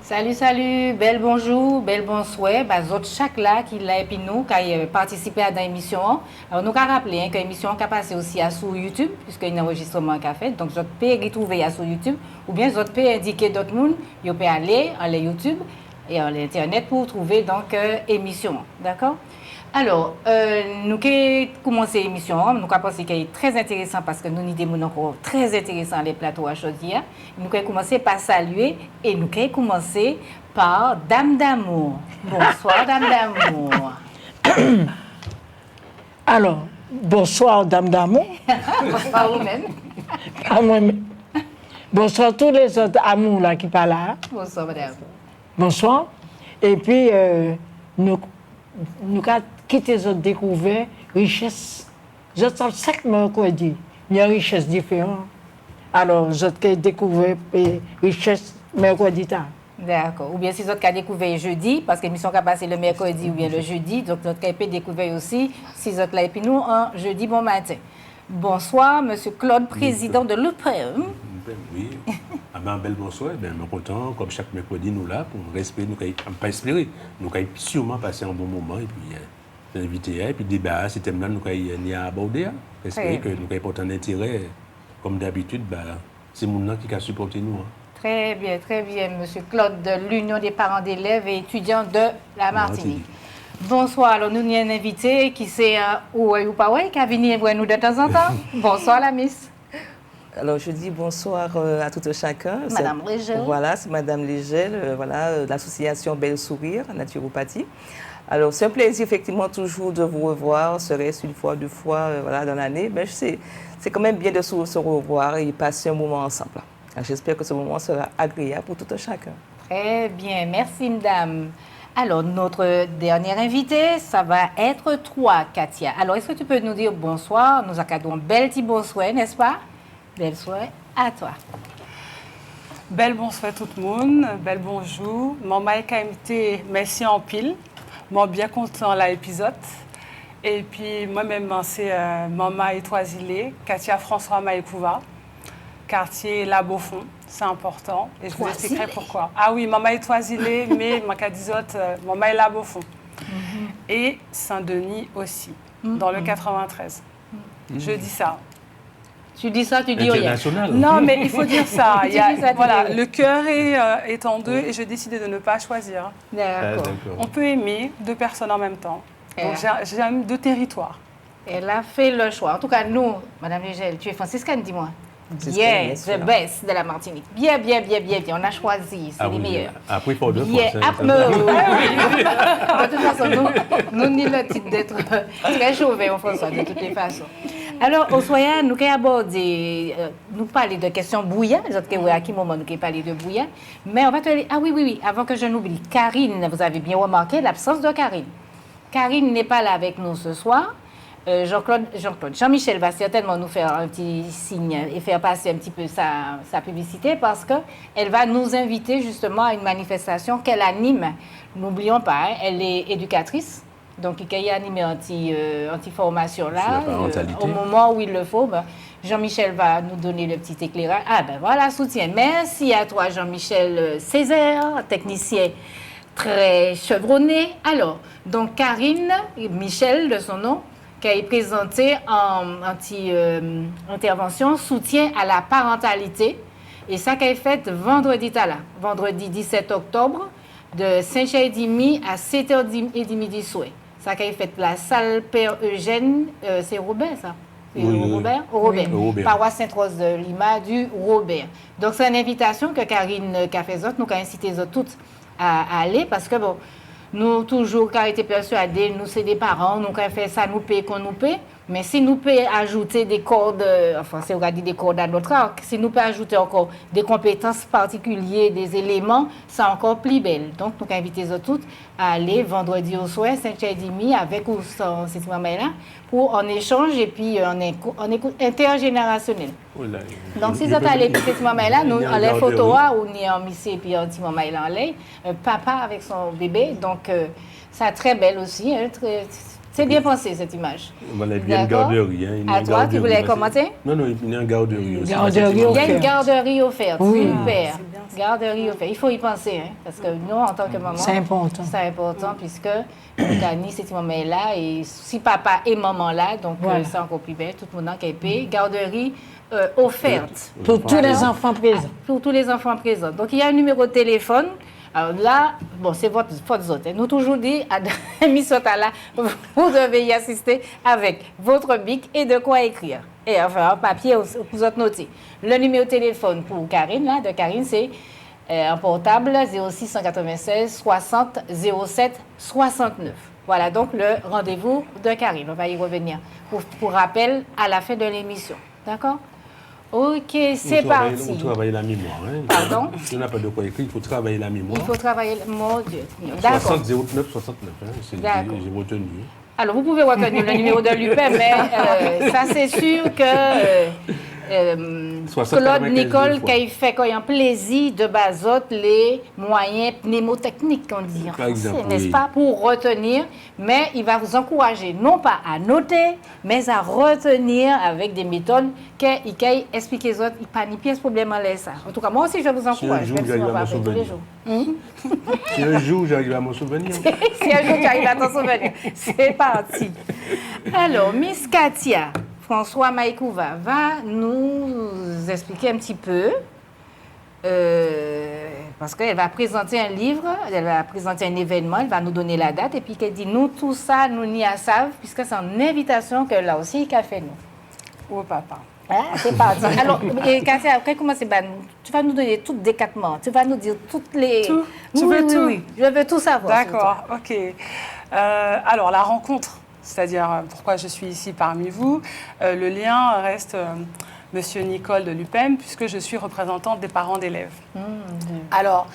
Salut, salut, bel bonjour, bel bonsoir. Bah, autres chaque là qui l'a et puis nous qui a participé à l'émission. Alors nous avons rappelé que l'émission a passé aussi à sur YouTube puisque il y a un enregistrement qu'a fait. Donc vous pouvez retrouver sur YouTube ou bien vous pouvez indiquer d'autres monde, vous pouvez aller à YouTube et à l'internet pour trouver donc émission. D'accord? Alors, nous avons commencé l'émission, nous avons pensé qu'elle est très intéressante parce que nous avons des mots encore très intéressants les plateaux à Chaudière. Nous avons commencé par saluer et nous avons commencé par Dame d'amour. Bonsoir, Dame d'amour. Alors, bonsoir, Dame d'amour. Bonsoir vous-même. À moi-même. Bonsoir tous les autres amours là qui parlent là. Bonsoir, madame. Bonsoir. Et puis, nous avons quitté les autres découvert richesse. Je sens chaque mercredi, il y a une richesse différente. Alors, je avons découvert richesse mercredi tard. D'accord. Ou bien si vous avez découvert jeudi, parce que l'émission a passé le mercredi ou bien le jeudi, donc vous avez découvert aussi si vous avez puis nous un jeudi bon matin. Bonsoir, Monsieur Claude, président de l'UPM. Oui, un bel bonsoir. Je suis content, comme chaque mercredi, nous là, pour respecter, nous pas espérer. Nous allons sûrement passer un bon moment et puis inviter, et puis débat, ce thème-là, nous allons aborder. J'espère que nous allons porter un intérêt. Comme d'habitude, c'est mon nom qui a supporté nous. Très bien, Monsieur Claude de l'Union des parents d'élèves et étudiants de la Martinique. Bonsoir, alors nous avons un invité qui c'est ou pas qui a venu voir nous de temps en temps. Bonsoir la Miss. Alors je dis bonsoir à tout chacun. Madame Légel. Voilà, c'est Madame Légel, de l'association Belle Sourire, Naturopathie. Alors c'est un plaisir effectivement toujours de vous revoir, serait-ce une fois, deux fois dans l'année. Mais c'est quand même bien de se revoir et passer un moment ensemble. J'espère que ce moment sera agréable pour tout chacun. Très bien, merci madame. Alors, notre dernière invitée, ça va être toi, Katia. Alors, est-ce que tu peux nous dire bonsoir? Nous accordons un bel petit bonsoir, n'est-ce pas? Bel soir à toi. Bel bonsoir tout le monde, bel bonjour. Mon Mike KMT, merci en pile. Moi, bien content de l'épisode. Et puis, moi-même, c'est Maman et Toisilé, Katia François Maïkouva, quartier La Beaufond. C'est important et je vous expliquerai pourquoi. Ah oui, Maman est Toisilé, mais Maman est La Beaufond. Et Saint-Denis aussi, dans le 93. Je dis ça. Tu dis ça, tu dis rien. Non, mais il faut dire ça. Voilà, le cœur est en deux et j'ai décidé de ne pas choisir. D'accord. On peut aimer deux personnes en même temps. Donc j'aime deux territoires. Elle a fait le choix. En tout cas, nous, Madame Légel, tu es franciscaine, dis-moi. Bien, the best de la Martinique. Bien. On a choisi, c'est les meilleurs. Après, pour deux fois. De toute façon, nous ni le titre d'être très chauvin, François, de toutes les façons. Alors, au soir, nous avons abordé, nous parler de questions bouillantes. À quel moment nous avons parlé de bouillant. Mais on va te dire, ah oui, avant que je n'oublie, Karine, vous avez bien remarqué l'absence de Karine. Karine n'est pas là avec nous ce soir. Jean-Michel va certainement nous faire un petit signe et faire passer un petit peu sa publicité parce qu'elle va nous inviter justement à une manifestation qu'elle anime. N'oublions pas, elle est éducatrice, donc elle a animé une petite formation là. Au moment où il le faut, Jean-Michel va nous donner le petit éclairage. Ah ben voilà, soutien. Merci à toi Jean-Michel Césaire, technicien très chevronné. Alors, donc Karine, Michel de son nom, qui a présenté en intervention soutien à la parentalité. Et ça qui a fait vendredi 17 octobre, de 5h30 à 7h30 du soir. Ça qui a fait la salle Père Eugène, c'est Robert ça? Robert? Paroisse Sainte-Rose de Lima du Robert. Donc c'est une invitation que Karine a fait, nous avons incité toutes à aller parce que bon, nous, toujours, quand été persuadés, nous, c'est des parents, nous, quand on fait ça, nous payons qu'on nous paye. Mais si nous pouvons ajouter des cordes, enfin, c'est on dit des cordes à notre arc, si nous pouvons ajouter encore des compétences particulières, des éléments, c'est encore plus belle. Donc, nous invitons toutes à aller vendredi au soir, 5h30, avec ou sans cette maman-là, pour en échange et puis en écoute intergénérationnel. Donc, si vous allez avec cette maman-là, nous, en les photos, ou ni en missé et puis en petit maman-là en l'air, papa avec son bébé, donc, c'est très belle aussi, hein, C'est bien pensé, cette image. Voilà, il y a une D'accord. garderie. Hein, il y a À une toi, garderie, tu voulais parce que- commenter? Non, non, il y a une garderie aussi. Garderie Il y a une offerte. garderie offerte. Oui. Super. c'est bien ça. Garderie offerte. Il faut y penser, hein, parce que nous, en tant que maman, C'est important. c'est important puisque Dani, cette maman est là et si papa et maman là, donc Voilà. c'est encore plus belle. Tout le monde qui est payé. Garderie offerte Pour tous les enfants présents. pour tous les enfants présents. Donc, il y a un numéro de téléphone. Alors là, bon, c'est votre zone. Nous toujours dit, à l'émission là, vous devez y assister avec votre bic et de quoi écrire. Et enfin, un papier pour vous autres noter. Le numéro de téléphone pour Karine, là, de Karine, c'est un portable 0696 60 07 69. Voilà donc le rendez-vous de Karine. On va y revenir pour rappel à la fin de l'émission. D'accord? Ok, c'est On parti. travaille la mémoire. Hein. Pardon? Si on n'a pas de quoi écrire, il faut travailler la mémoire. Il faut travailler. Mon Dieu. D'accord. 60 09 69, hein, D'accord. j'ai retenu. Alors, vous pouvez retenir le numéro de l'UPEM, mais ça, c'est sûr que 60, Claude 95 Nicole, fois. quand il fait quand il y a un plaisir de basote les moyens mnémotechniques, on dit en Par français, exemple, n'est-ce oui. pas, pour retenir, mais il va vous encourager, non pas à noter, mais à retenir avec des méthodes qu'il explique aux autres, il n'y a pas ni pièce problème à ça. En tout cas, moi aussi, je vous encourage, jour, même si j'arrive on à va m'en faire tous les souvenir. jours. Si un jour j'arrive à m'en souvenir. Si un jour tu arrives à t'en souvenir, c'est parti. Alors, Miss Katia, François Maïkouva va nous expliquer un petit peu, parce qu'elle va présenter un livre, elle va présenter un événement, elle va nous donner la date, et puis qu'elle dit, nous, tout ça, nous n'y à savent, puisque c'est une invitation que là aussi, qu'a fait nous. Oh, papa. Hein, c'est parti. Alors, Katia, après, comment c'est? Tu vas nous donner tout le décattement, tu vas nous dire toutes les... Tout? Tu Oui, veux oui, tout? oui, je veux tout savoir. sur toi. D'accord, ok. Alors, la rencontre, c'est-à-dire pourquoi je suis ici parmi vous, le lien reste Monsieur Nicole de l'UPEM, puisque je suis représentante des parents d'élèves. Alors,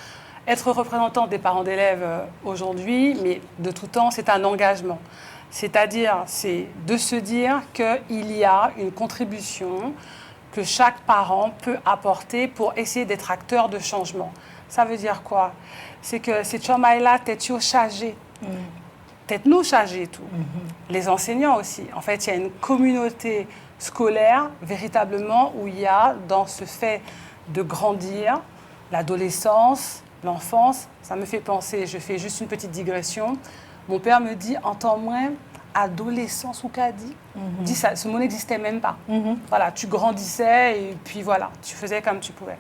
être représentante des parents d'élèves aujourd'hui, mais de tout temps, c'est un engagement. C'est-à-dire, c'est de se dire qu'il y a une contribution que chaque parent peut apporter pour essayer d'être acteur de changement. Ça veut dire quoi? C'est que c'est chamaïla tête chargé. Peut-être nous chargés tout. Les enseignants aussi. En fait, il y a une communauté scolaire véritablement où il y a dans ce fait de grandir, l'adolescence, l'enfance. Ça me fait penser, je fais juste une petite digression. Mon père me dit, entends-moi, adolescence ou qu'a dit, dit ça, ce mot n'existait même pas. Voilà, tu grandissais et puis voilà, tu faisais comme tu pouvais.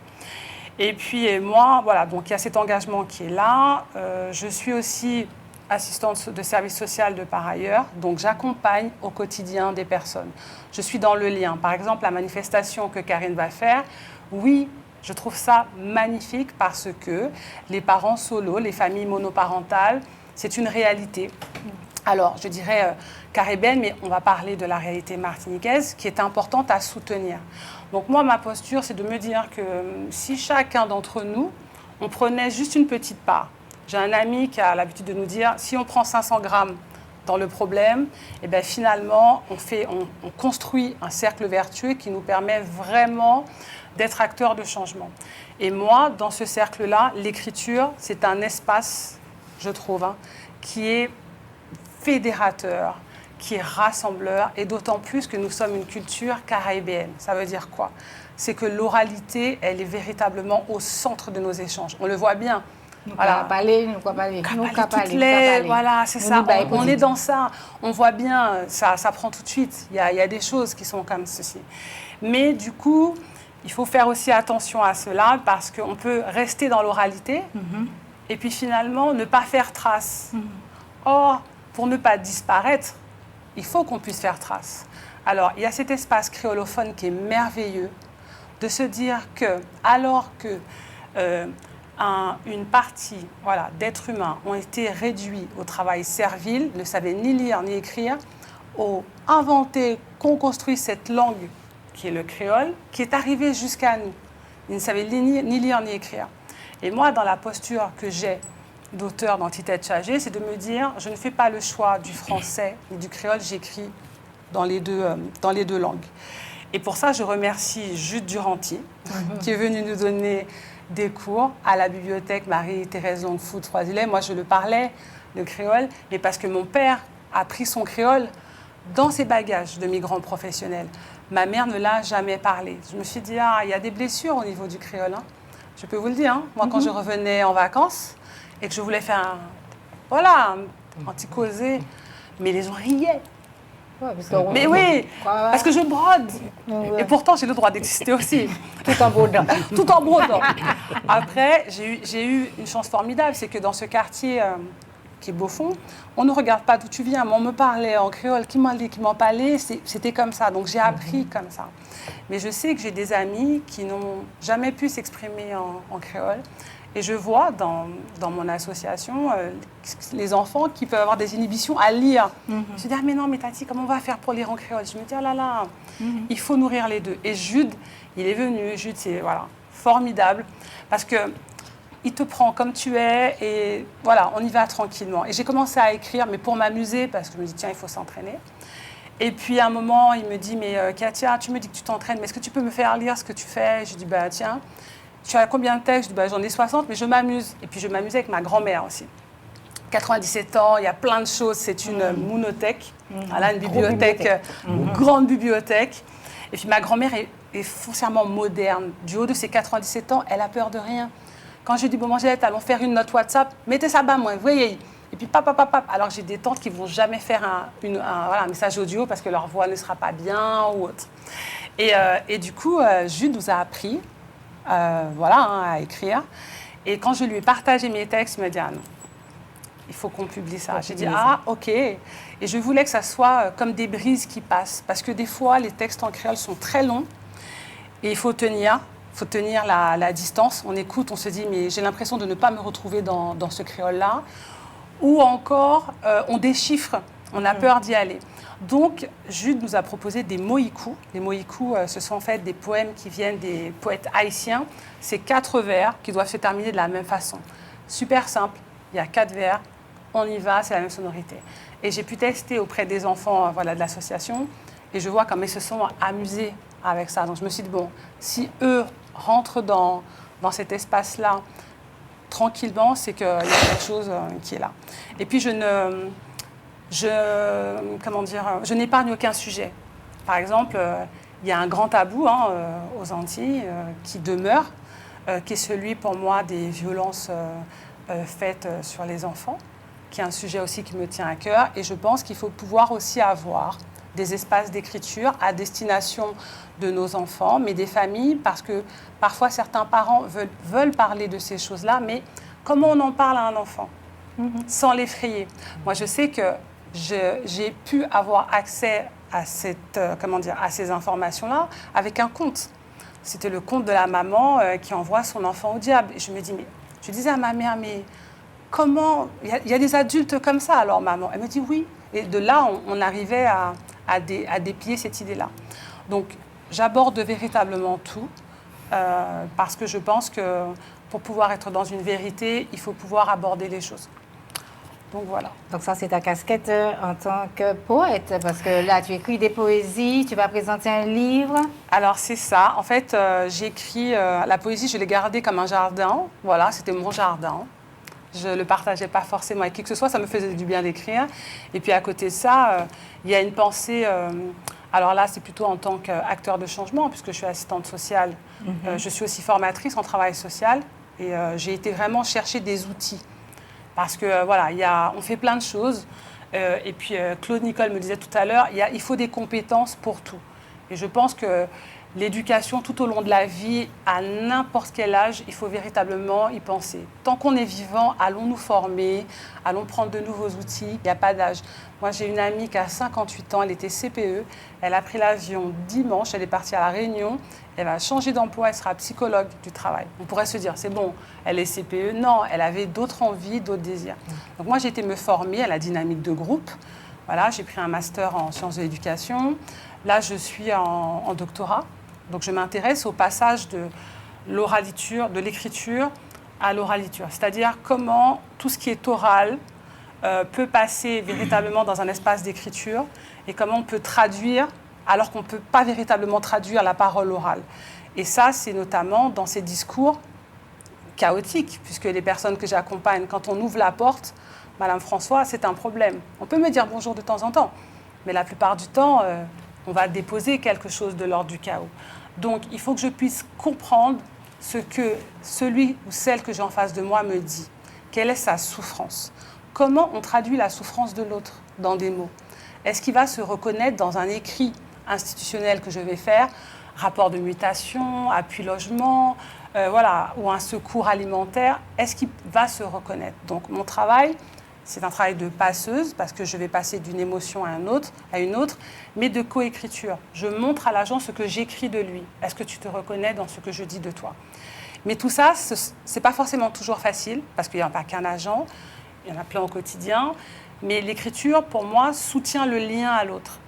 Et puis moi, voilà, donc il y a cet engagement qui est là. Je suis aussi assistante de service social de par ailleurs, donc j'accompagne au quotidien des personnes. Je suis dans le lien. Par exemple, la manifestation que Karine va faire, oui, je trouve ça magnifique parce que les parents solos, les familles monoparentales, c'est une réalité. Alors, je dirais caribéenne, mais on va parler de la réalité martiniquaise qui est importante à soutenir. Donc moi, ma posture, c'est de me dire que si chacun d'entre nous, on prenait juste une petite part. J'ai un ami qui a l'habitude de nous dire, si on prend 500 grammes dans le problème, et bien finalement, on construit un cercle vertueux qui nous permet vraiment d'être acteurs de changement. Et moi, dans ce cercle-là, l'écriture, c'est un espace, je trouve, qui est fédérateur, qui est rassembleur, et d'autant plus que nous sommes une culture caribéenne. Ça veut dire quoi? C'est que l'oralité, elle est véritablement au centre de nos échanges. On le voit bien. Nous Voilà. parler. Voilà, c'est ça. On est dans ça. On voit bien, ça prend tout de suite. Il y a des choses qui sont comme ceci. Mais du coup, il faut faire aussi attention à cela parce qu'on peut rester dans l'oralité et puis finalement ne pas faire trace. Or, pour ne pas disparaître, il faut qu'on puisse faire trace. Alors, il y a cet espace créolophone qui est merveilleux de se dire que, alors que une partie d'êtres humains ont été réduits au travail servile, ne savaient ni lire ni écrire, ont inventé, qu'on construit cette langue qui est le créole, qui est arrivée jusqu'à nous. Ils ne savaient ni lire ni écrire. Et moi, dans la posture que j'ai d'auteur d'Antitête chargée, c'est de me dire, je ne fais pas le choix du français ni du créole, j'écris dans les deux langues. Et pour ça, je remercie Jude Duranty, qui est venu nous donner des cours à la bibliothèque Marie-Thérèse Longfou de Trois-Îlets. Moi, je le parlais, le créole, mais parce que mon père appris son créole dans ses bagages de migrants professionnels. Ma mère ne l'a jamais parlé. Je me suis dit, il y a des blessures au niveau du créole. Hein. Je peux vous le dire. Hein. Moi, quand je revenais en vacances et que je voulais faire un petit causé, mais les gens riaient. Ouais, Mais oui, parce que je brode. Ouais. Et pourtant, j'ai le droit d'exister aussi. Tout en brodant. Tout en brodant. Après, j'ai eu une chance formidable, c'est que dans ce quartier qui est Beaufort, on ne regarde pas d'où tu viens. Mais on me parlait en créole, qui m'en parlait, c'était comme ça. Donc j'ai appris comme ça. Mais je sais que j'ai des amis qui n'ont jamais pu s'exprimer en créole. Et je vois dans mon association les enfants qui peuvent avoir des inhibitions à lire. Je me dis, mais non, mais Tati, comment on va faire pour lire en créole? Je me dis, il faut nourrir les deux. Et Jude, il est venu. Jude, c'est formidable. Parce qu'il te prend comme tu es et voilà, on y va tranquillement. Et j'ai commencé à écrire, mais pour m'amuser, parce que je me dis, tiens, il faut s'entraîner. Et puis à un moment, il me dit, mais Katia, tu me dis que tu t'entraînes, mais est-ce que tu peux me faire lire ce que tu fais? Je dis, tiens. Tu as combien de textes? Je dis, j'en ai 60, mais je m'amuse. Et puis, je m'amusais avec ma grand-mère aussi. 97 ans, il y a plein de choses. C'est une monothèque, voilà, une bibliothèque, une grande bibliothèque. Et puis, ma grand-mère est foncièrement moderne. Du haut de ses 97 ans, elle a peur de rien. Quand je dis, bon, Angélette, allons faire une note WhatsApp, mettez ça bas, moi, voyez. Et puis, pap. Alors, j'ai des tantes qui ne vont jamais faire un message audio parce que leur voix ne sera pas bien ou autre. Et du coup, Jude nous a appris à écrire. Et quand je lui ai partagé mes textes, il m'a dit, non, il faut qu'on publie ça. J'ai dit, ok. Et je voulais que ça soit comme des brises qui passent. Parce que des fois, les textes en créole sont très longs et il faut tenir la distance. On écoute, on se dit, mais j'ai l'impression de ne pas me retrouver dans ce créole-là. Ou encore, on déchiffre, on a peur d'y aller. Donc, Jude nous a proposé des mohikus. Les mohikus, ce sont en fait des poèmes qui viennent des poètes haïtiens. C'est 4 vers qui doivent se terminer de la même façon. Super simple, il y a 4 vers, on y va, c'est la même sonorité. Et j'ai pu tester auprès des enfants de l'association et je vois comme ils se sont amusés avec ça. Donc, je me suis dit, bon, si eux rentrent dans cet espace-là tranquillement, c'est qu'il y a quelque chose qui est là. Et puis, je n'épargne aucun sujet. Par exemple, il y a un grand tabou aux Antilles qui demeure, qui est celui pour moi des violences faites sur les enfants, qui est un sujet aussi qui me tient à cœur. Et je pense qu'il faut pouvoir aussi avoir des espaces d'écriture à destination de nos enfants, mais des familles, parce que parfois certains parents veulent parler de ces choses-là, mais comment on en parle à un enfant sans l'effrayer? Moi, je sais que j'ai pu avoir accès à ces informations-là avec un conte. C'était le conte de la maman qui envoie son enfant au diable. Et je me dis, mais je disais à ma mère, mais comment... Il y a des adultes comme ça, alors, maman? Elle me dit, oui. Et de là, on arrivait à déplier cette idée-là. Donc, j'aborde véritablement tout parce que je pense que pour pouvoir être dans une vérité, il faut pouvoir aborder les choses. Donc voilà. Donc ça, c'est ta casquette en tant que poète, parce que là, tu écris des poésies, tu vas présenter un livre. Alors c'est ça. En fait, j'ai écrit la poésie, je l'ai gardée comme un jardin. Voilà, c'était mon jardin. Je ne le partageais pas forcément avec qui que ce soit, ça me faisait du bien d'écrire. Et puis à côté de ça, il y a une pensée... alors là, c'est plutôt en tant qu'acteur de changement, puisque je suis assistante sociale. Je suis aussi formatrice en travail social. Et j'ai été vraiment chercher des outils. Parce que on fait plein de choses. Et puis Claude Nicole me disait tout à l'heure, il faut des compétences pour tout. Et je pense que l'éducation tout au long de la vie, à n'importe quel âge, il faut véritablement y penser. Tant qu'on est vivant, allons nous former, allons prendre de nouveaux outils. Il n'y a pas d'âge. Moi, j'ai une amie qui a 58 ans, elle était CPE. Elle a pris l'avion dimanche, elle est partie à La Réunion. Elle va changer d'emploi, elle sera psychologue du travail. On pourrait se dire, c'est bon, elle est CPE. Non, elle avait d'autres envies, d'autres désirs. Donc moi, j'ai été me former à la dynamique de groupe. Voilà, j'ai pris un master en sciences de l'éducation. Là, je suis en doctorat. Donc je m'intéresse au passage de l'oraliture, de l'écriture à l'oraliture. C'est-à-dire comment tout ce qui est oral peut passer véritablement dans un espace d'écriture et comment on peut traduire alors qu'on ne peut pas véritablement traduire la parole orale. Et ça, c'est notamment dans ces discours chaotiques, puisque les personnes que j'accompagne, quand on ouvre la porte, Madame François, c'est un problème. On peut me dire bonjour de temps en temps, mais la plupart du temps, on va déposer quelque chose de l'ordre du chaos. Donc, il faut que je puisse comprendre ce que celui ou celle que j'ai en face de moi me dit. Quelle est sa souffrance? Comment on traduit la souffrance de l'autre dans des mots? Est-ce qu'il va se reconnaître dans un écrit institutionnel que je vais faire, rapport de mutation, appui logement, ou un secours alimentaire? Est-ce qu'il va se reconnaître? Donc, mon travail, c'est un travail de passeuse, parce que je vais passer d'une émotion à une autre, mais de coécriture. Je montre à l'agent ce que j'écris de lui. Est-ce que tu te reconnais dans ce que je dis de toi? Mais tout ça, ce n'est pas forcément toujours facile, parce qu'il n'y a pas qu'un agent, il y en a plein au quotidien. Mais l'écriture, pour moi, soutient le lien à l'autre.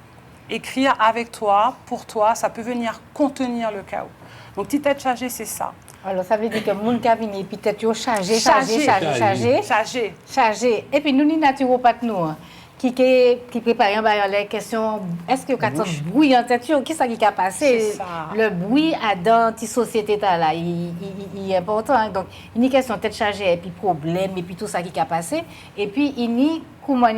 Écrire avec toi, pour toi, ça peut venir contenir le chaos. Donc, petite tête chargée, c'est ça. Alors, ça veut dire que mon cabinet, peut-être, chargé. Et puis, nous, les naturopathes, nous, qui préparent les questions, est-ce que quand on bruit en tête, qui ça qui a passé? Le bruit dans la société, là, il est important. Hein? Donc, il y a une question de tête chargée, et puis problème, et puis tout ça qui a passé. Et puis, il y a comment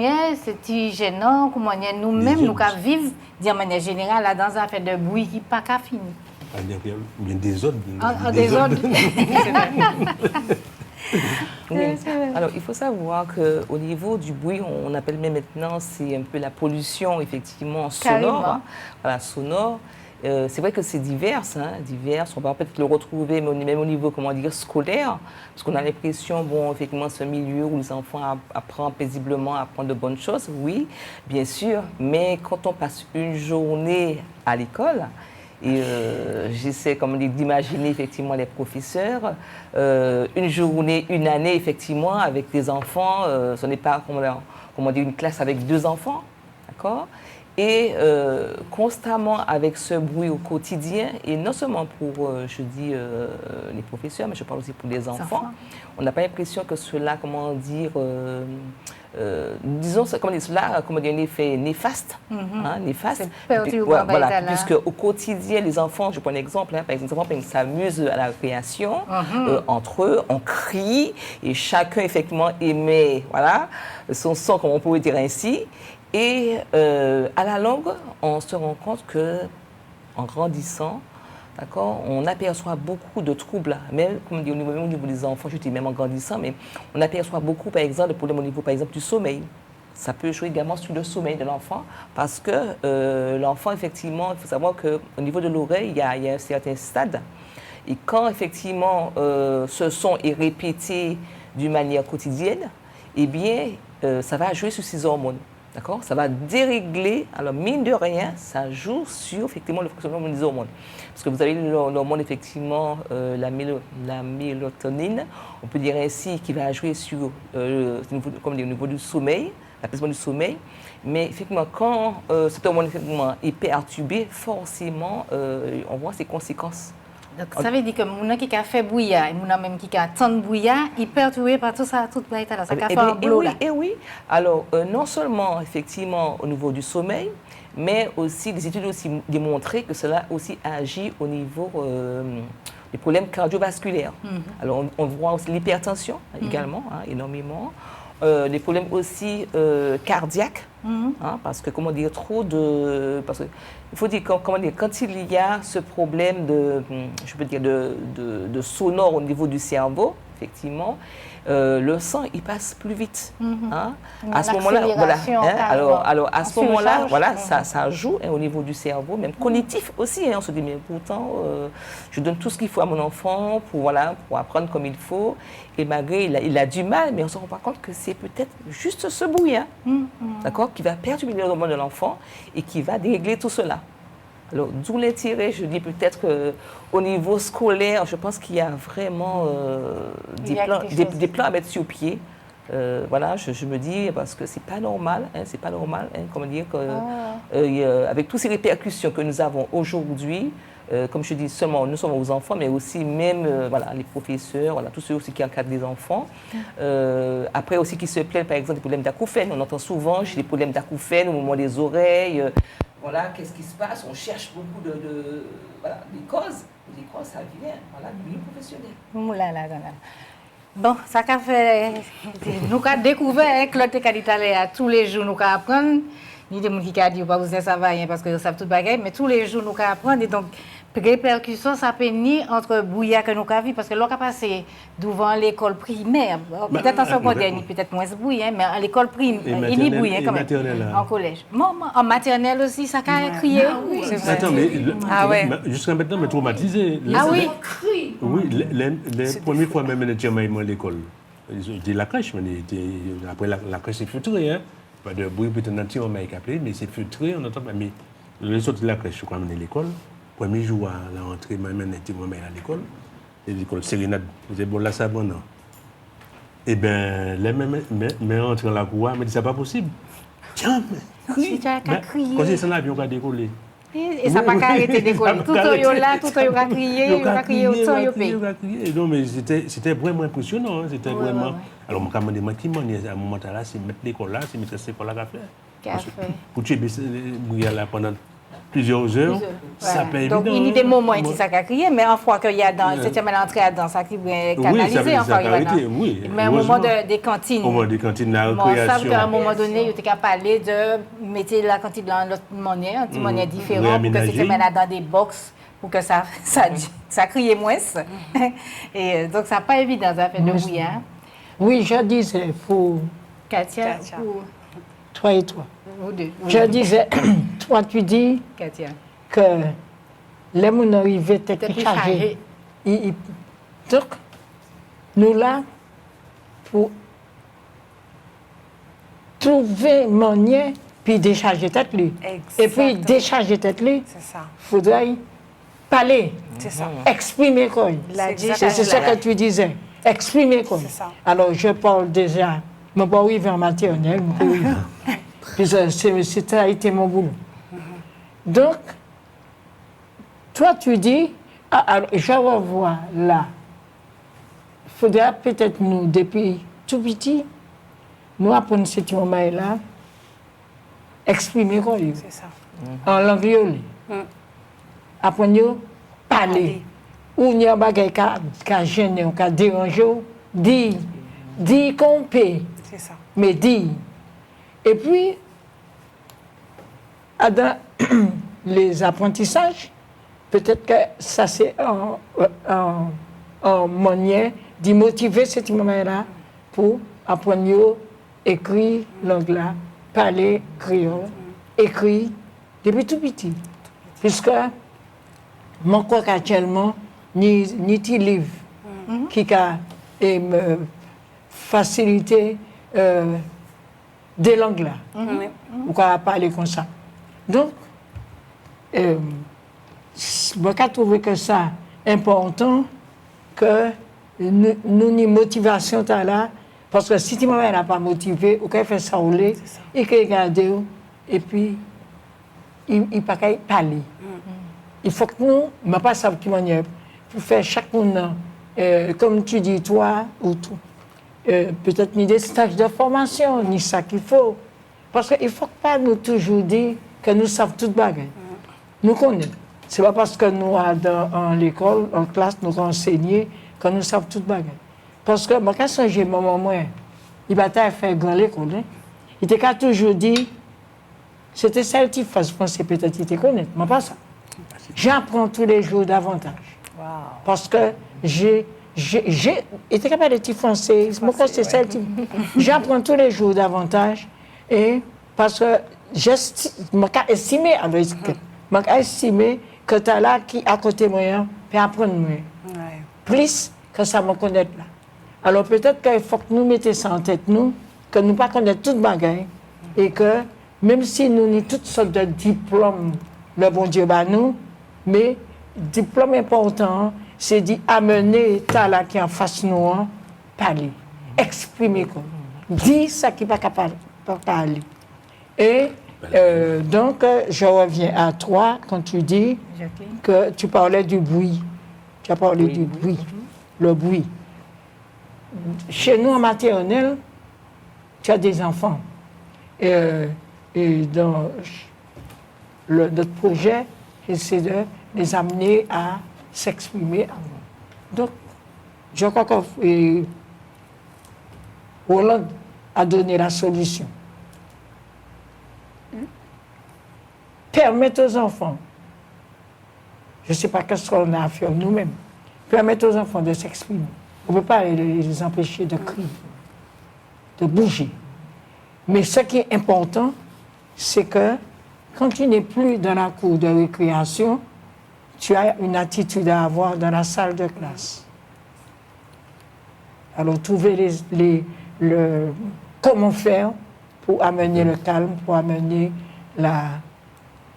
c'est gênant, comment nous-mêmes, nous vivons de manière générale là, dans un fait de bruit qui n'est pas fini. Bien des autres. Des autres. Oui. Alors, il faut savoir qu'au niveau du bruit, on appelle même maintenant, c'est un peu la pollution, effectivement, sonore. Voilà, sonore. C'est vrai que c'est divers, on va peut-être le retrouver même au niveau, comment dire, scolaire, parce qu'on a l'impression, bon, effectivement, ce milieu où les enfants apprennent paisiblement, apprennent de bonnes choses, oui, bien sûr, mais quand on passe une journée à l'école, et j'essaie, comme on dit, d'imaginer effectivement les professeurs, une journée, une année, effectivement, avec des enfants, ce n'est pas, comment dire, une classe avec 2 enfants, d'accord ? Et constamment avec ce bruit au quotidien, et non seulement pour, je dis, les professeurs, mais je parle aussi pour les enfants, on n'a pas l'impression que cela, comment dire, disons, comment dire, cela, comment dire, un effet néfaste, néfaste. Voilà, puisque au quotidien, les enfants, je prends un exemple, par exemple, les enfants s'amusent à la récréation, entre eux, on crie, et chacun, effectivement, émet, voilà, son son, comme on pourrait dire ainsi. Et à la longue, on se rend compte qu'en grandissant, d'accord, on aperçoit beaucoup de troubles, même, comme on dit, au niveau des enfants, je dis même en grandissant, mais on aperçoit beaucoup, par exemple, de problèmes au niveau, par exemple, du sommeil. Ça peut jouer également sur le sommeil de l'enfant, parce que l'enfant, effectivement, il faut savoir qu'au niveau de l'oreille, il y a un certain stade. Et quand, effectivement, ce son est répété d'une manière quotidienne, eh bien, ça va jouer sur ses hormones. D'accord? Ça va dérégler, alors mine de rien, ça joue sur effectivement le fonctionnement des hormones. Parce que vous avez l'hormone, effectivement, la mélatonine, on peut dire ainsi, qui va jouer sur comme au niveau du sommeil, l'apaisement du sommeil. Mais effectivement, quand cet hormone effectivement, est perturbé, forcément, on voit ses conséquences. Donc, ça veut dire que les gens qui ont fait bouillir, et même qui ont tant de bouillir, ils sont perturbés par tout ça, toute la ça fait un bloc là. Oui. Alors, non seulement, effectivement, au niveau du sommeil, mais aussi, des études aussi démontré que cela aussi agit au niveau des problèmes cardiovasculaires. Alors, on voit aussi l'hypertension également, énormément. Des problèmes aussi cardiaques, parce que, comment dire, parce que, il faut dire, comment dire, quand il y a ce problème je peux dire, de sonore au niveau du cerveau, effectivement, le sang, il passe plus vite. À ce moment-là, voilà. Alors, à ce moment-là, voilà, ça joue au niveau du cerveau, même cognitif aussi. On se dit, mais pourtant, je donne tout ce qu'il faut à mon enfant pour apprendre comme il faut. Et malgré, il a du mal, mais on ne se rend pas compte que c'est peut-être juste ce bruit, d'accord, qui va perturber les hormones de l'enfant et qui va dérégler tout cela. Alors, d'où l'intérêt, je dis peut-être qu'au niveau scolaire, je pense qu'il y a vraiment des plans à mettre sur pied. Voilà, je me dis, parce que c'est pas normal, comment dire, avec toutes ces répercussions que nous avons aujourd'hui, comme je dis, seulement nous sommes aux enfants, mais aussi même les professeurs, tous ceux aussi qui encadrent les enfants. Après aussi qui se plaignent, par exemple, des problèmes d'acouphènes. On entend souvent, j'ai des problèmes d'acouphènes au moment des oreilles. Voilà, qu'est-ce qui se passe? On cherche beaucoup des causes. Les causes, ça vient du milieu professionnel. Bon, ça qu'a fait. Nous avons découvert que l'autre qualité tous les jours, nous apprenons. Ni des gens qui ont dit pas vous ça va rien parce que ça tout bagaille, mais tous les jours nous apprendre et donc répercussion ça peut ni entre bouillard que nous avons parce que l'on a passé devant l'école primaire, peut-être en secondaire, peut-être moins bouillant, mais à l'école primaire, il y bouillant quand même en collège. En maternelle aussi ça a crié. Attends, mais jusqu'à maintenant me traumatisé. Ah oui. Oui, les premières fois même j'étais à l'école. J'étais la crèche, mais après la crèche c'est filtré, hein. Pas de bruit, peut-être un petit moment appelé, mais c'est filtré, on entend pas. Mais le sorti de la crèche, je suis à l'école. Premier jour à la rentrée, moi-même, à l'école. L'école Sérénade, vous êtes bon là, ça bon, non. Eh bien, les mêmes rentrent dans la cour, mais c'est pas possible. Tiens, mais quand c'est ça, l'avion qui a décollé. Et ça n'a pas arrêté de décoller. Tout le monde là, tout le monde a crié, autant il paye. Non, mais c'était vraiment impressionnant. C'était vraiment. Alors, je me demande qui à un moment là, c'est mettre l'école là, c'est mettre cette école là à faire. Pour tuer là pendant plusieurs heures, ça peut évident. Donc, il y a des moments où ça a crié, mais en fois qu'il y a dans cette semaine entrée dans ça qui est canalisé, enfin, mais au moment des cantines. Au moment des cantines, la récréation. Moi, ça, qu'à un moment donné, il était parler de mettre la cantine dans l'autre monnaie, une monnaie différente, pour que cette semaine dans des box, pour que ça criait moins. Et donc, ça n'a pas évident, ça fait de bruit. Oui, je disais pour Katia. Toi et toi. Vous deux. Je disais, toi tu dis Katia. Que les gens arrivent étaient chargés. Donc, nous là, pour trouver manière, puis décharger tête lui. Et puis décharger tête lui, il faudrait parler, exprimer quoi. C'est ça que tu disais, exprimer quoi. Alors je parle déjà, je ne vais pas arriver en maternelle, ça a été mon boulot. Donc, toi tu dis, alors, je revois là, il faudrait peut-être nous, depuis tout petit, nous apprendre ce moment-là, exprimer quoi. C'est ça. En langue liole. Apprendre à parler. Ou il y a des choses qui gênent, qui dérangent, dire qu'on peut. C'est ça. Mais dire. Et puis, dans les apprentissages, peut-être que ça c'est en manière de motiver ce moment-là pour apprendre à écrire l'anglais, parler créole, écrire depuis tout petit. Puisque je crois qu'actuellement, ni des livres qui me faciliter des langues là, ou qu'on parler comme ça. Donc, je trouve que ça important que nous une motivation là, parce que si tu n'as pas motivé, ou qu'il fait ça ou et qu'il regarde, et puis il ne peut pas parler. Il faut que nous, je ne sais pas ça manière, pour faire chaque monde, comme tu dis, toi, ou tout. Peut-être ni des stages de formation, ni ça qu'il faut. Parce qu'il ne faut pas nous toujours dire que nous savons tout bagaille. Nous connaissons. Ce n'est pas parce que nous, dans l'école, en classe, nous enseignons que nous savons tout bagaille. Parce que, quand j'ai mon maman, il va faire grand l'école. Il t'a toujours dit, c'était celle qui faisait penser peut-être qu'il te connaît, mais pas ça. J'apprends tous les jours davantage. Wow. Parce que il était capable de te français, c'est celle qui... J'apprends tous les jours davantage, et parce que je estimé que tu as là qui à côté de moi, puis apprendre moi. Ouais. Plus que ça me connaît là. Alors peut-être qu'il faut que nous mettions ça en tête, nous, que nous ne pas connaître toute bagaille, et que même si nous avons toutes sortes de diplômes, le bon Dieu bat nous, mais diplôme important, c'est d'amener l'État là qui est en face de nous, parler, exprimer quoi, dire ce qui n'est pas capable de parler. Et donc, je reviens à toi quand tu dis que tu parlais du bruit. Tu as parlé du bruit, le bruit. Chez nous, en maternelle, tu as des enfants. Et dans notre projet, c'est de les amener à s'exprimer. Donc, je crois que Hollande a donné la solution. Permettre aux enfants, je ne sais pas qu'est-ce qu'on a à faire nous-mêmes, permettre aux enfants de s'exprimer. On ne peut pas les empêcher de crier, de bouger. Mais ce qui est important, c'est que quand tu n'es plus dans la cour de récréation, tu as une attitude à avoir dans la salle de classe. Alors, trouver comment faire pour amener le calme, pour amener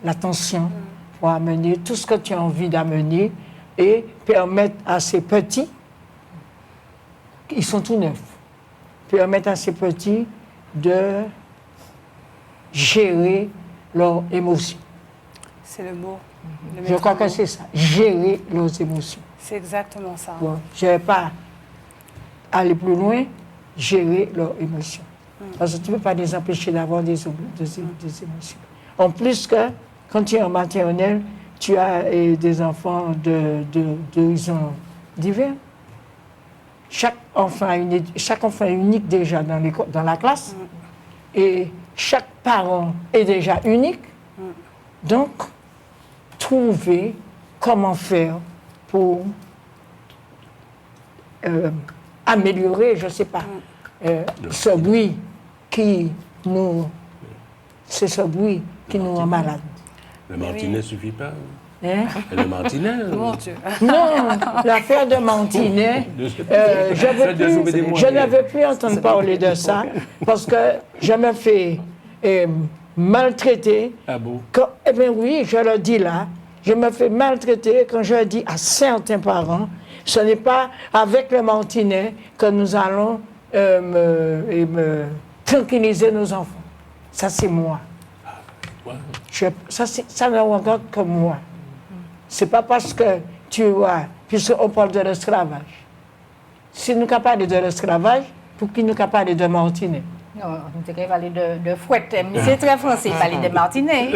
l'attention, pour amener tout ce que tu as envie d'amener et permettre à ces petits, ils sont tout neufs, permettre à ces petits de gérer leurs émotions. C'est le mot. Je crois que c'est ça, gérer leurs émotions. C'est exactement ça. Bon, je ne vais pas aller plus loin, gérer leurs émotions. Parce que tu ne peux pas les empêcher d'avoir des émotions. En plus que, quand tu es en maternelle, tu as des enfants d'horizons divers. Chaque enfant est unique déjà dans la classe. Et chaque parent est déjà unique. Donc, trouver comment faire pour améliorer, je ne sais pas, ce bruit c'est ce bruit qui nous rend malades. Le martinet ne suffit pas. Hein? Le martinet. Mon Dieu. Non, l'affaire de Martinet, je ne veux plus entendre parler de ça parce que je me fais maltraiter. Ah bon? Eh bien oui, je le dis là, je me fais maltraiter quand je dis à certains parents, ce n'est pas avec le Martinet que nous allons tranquilliser nos enfants. Ça, c'est moi. Ça ne regarde que moi. Ce n'est pas parce que tu vois, puisqu'on parle de l'esclavage. Si nous parlons de l'esclavage, pour qui nous parlons de Martinet? Non, on devrait parler de fouette. C'est très français, parler de Martinet.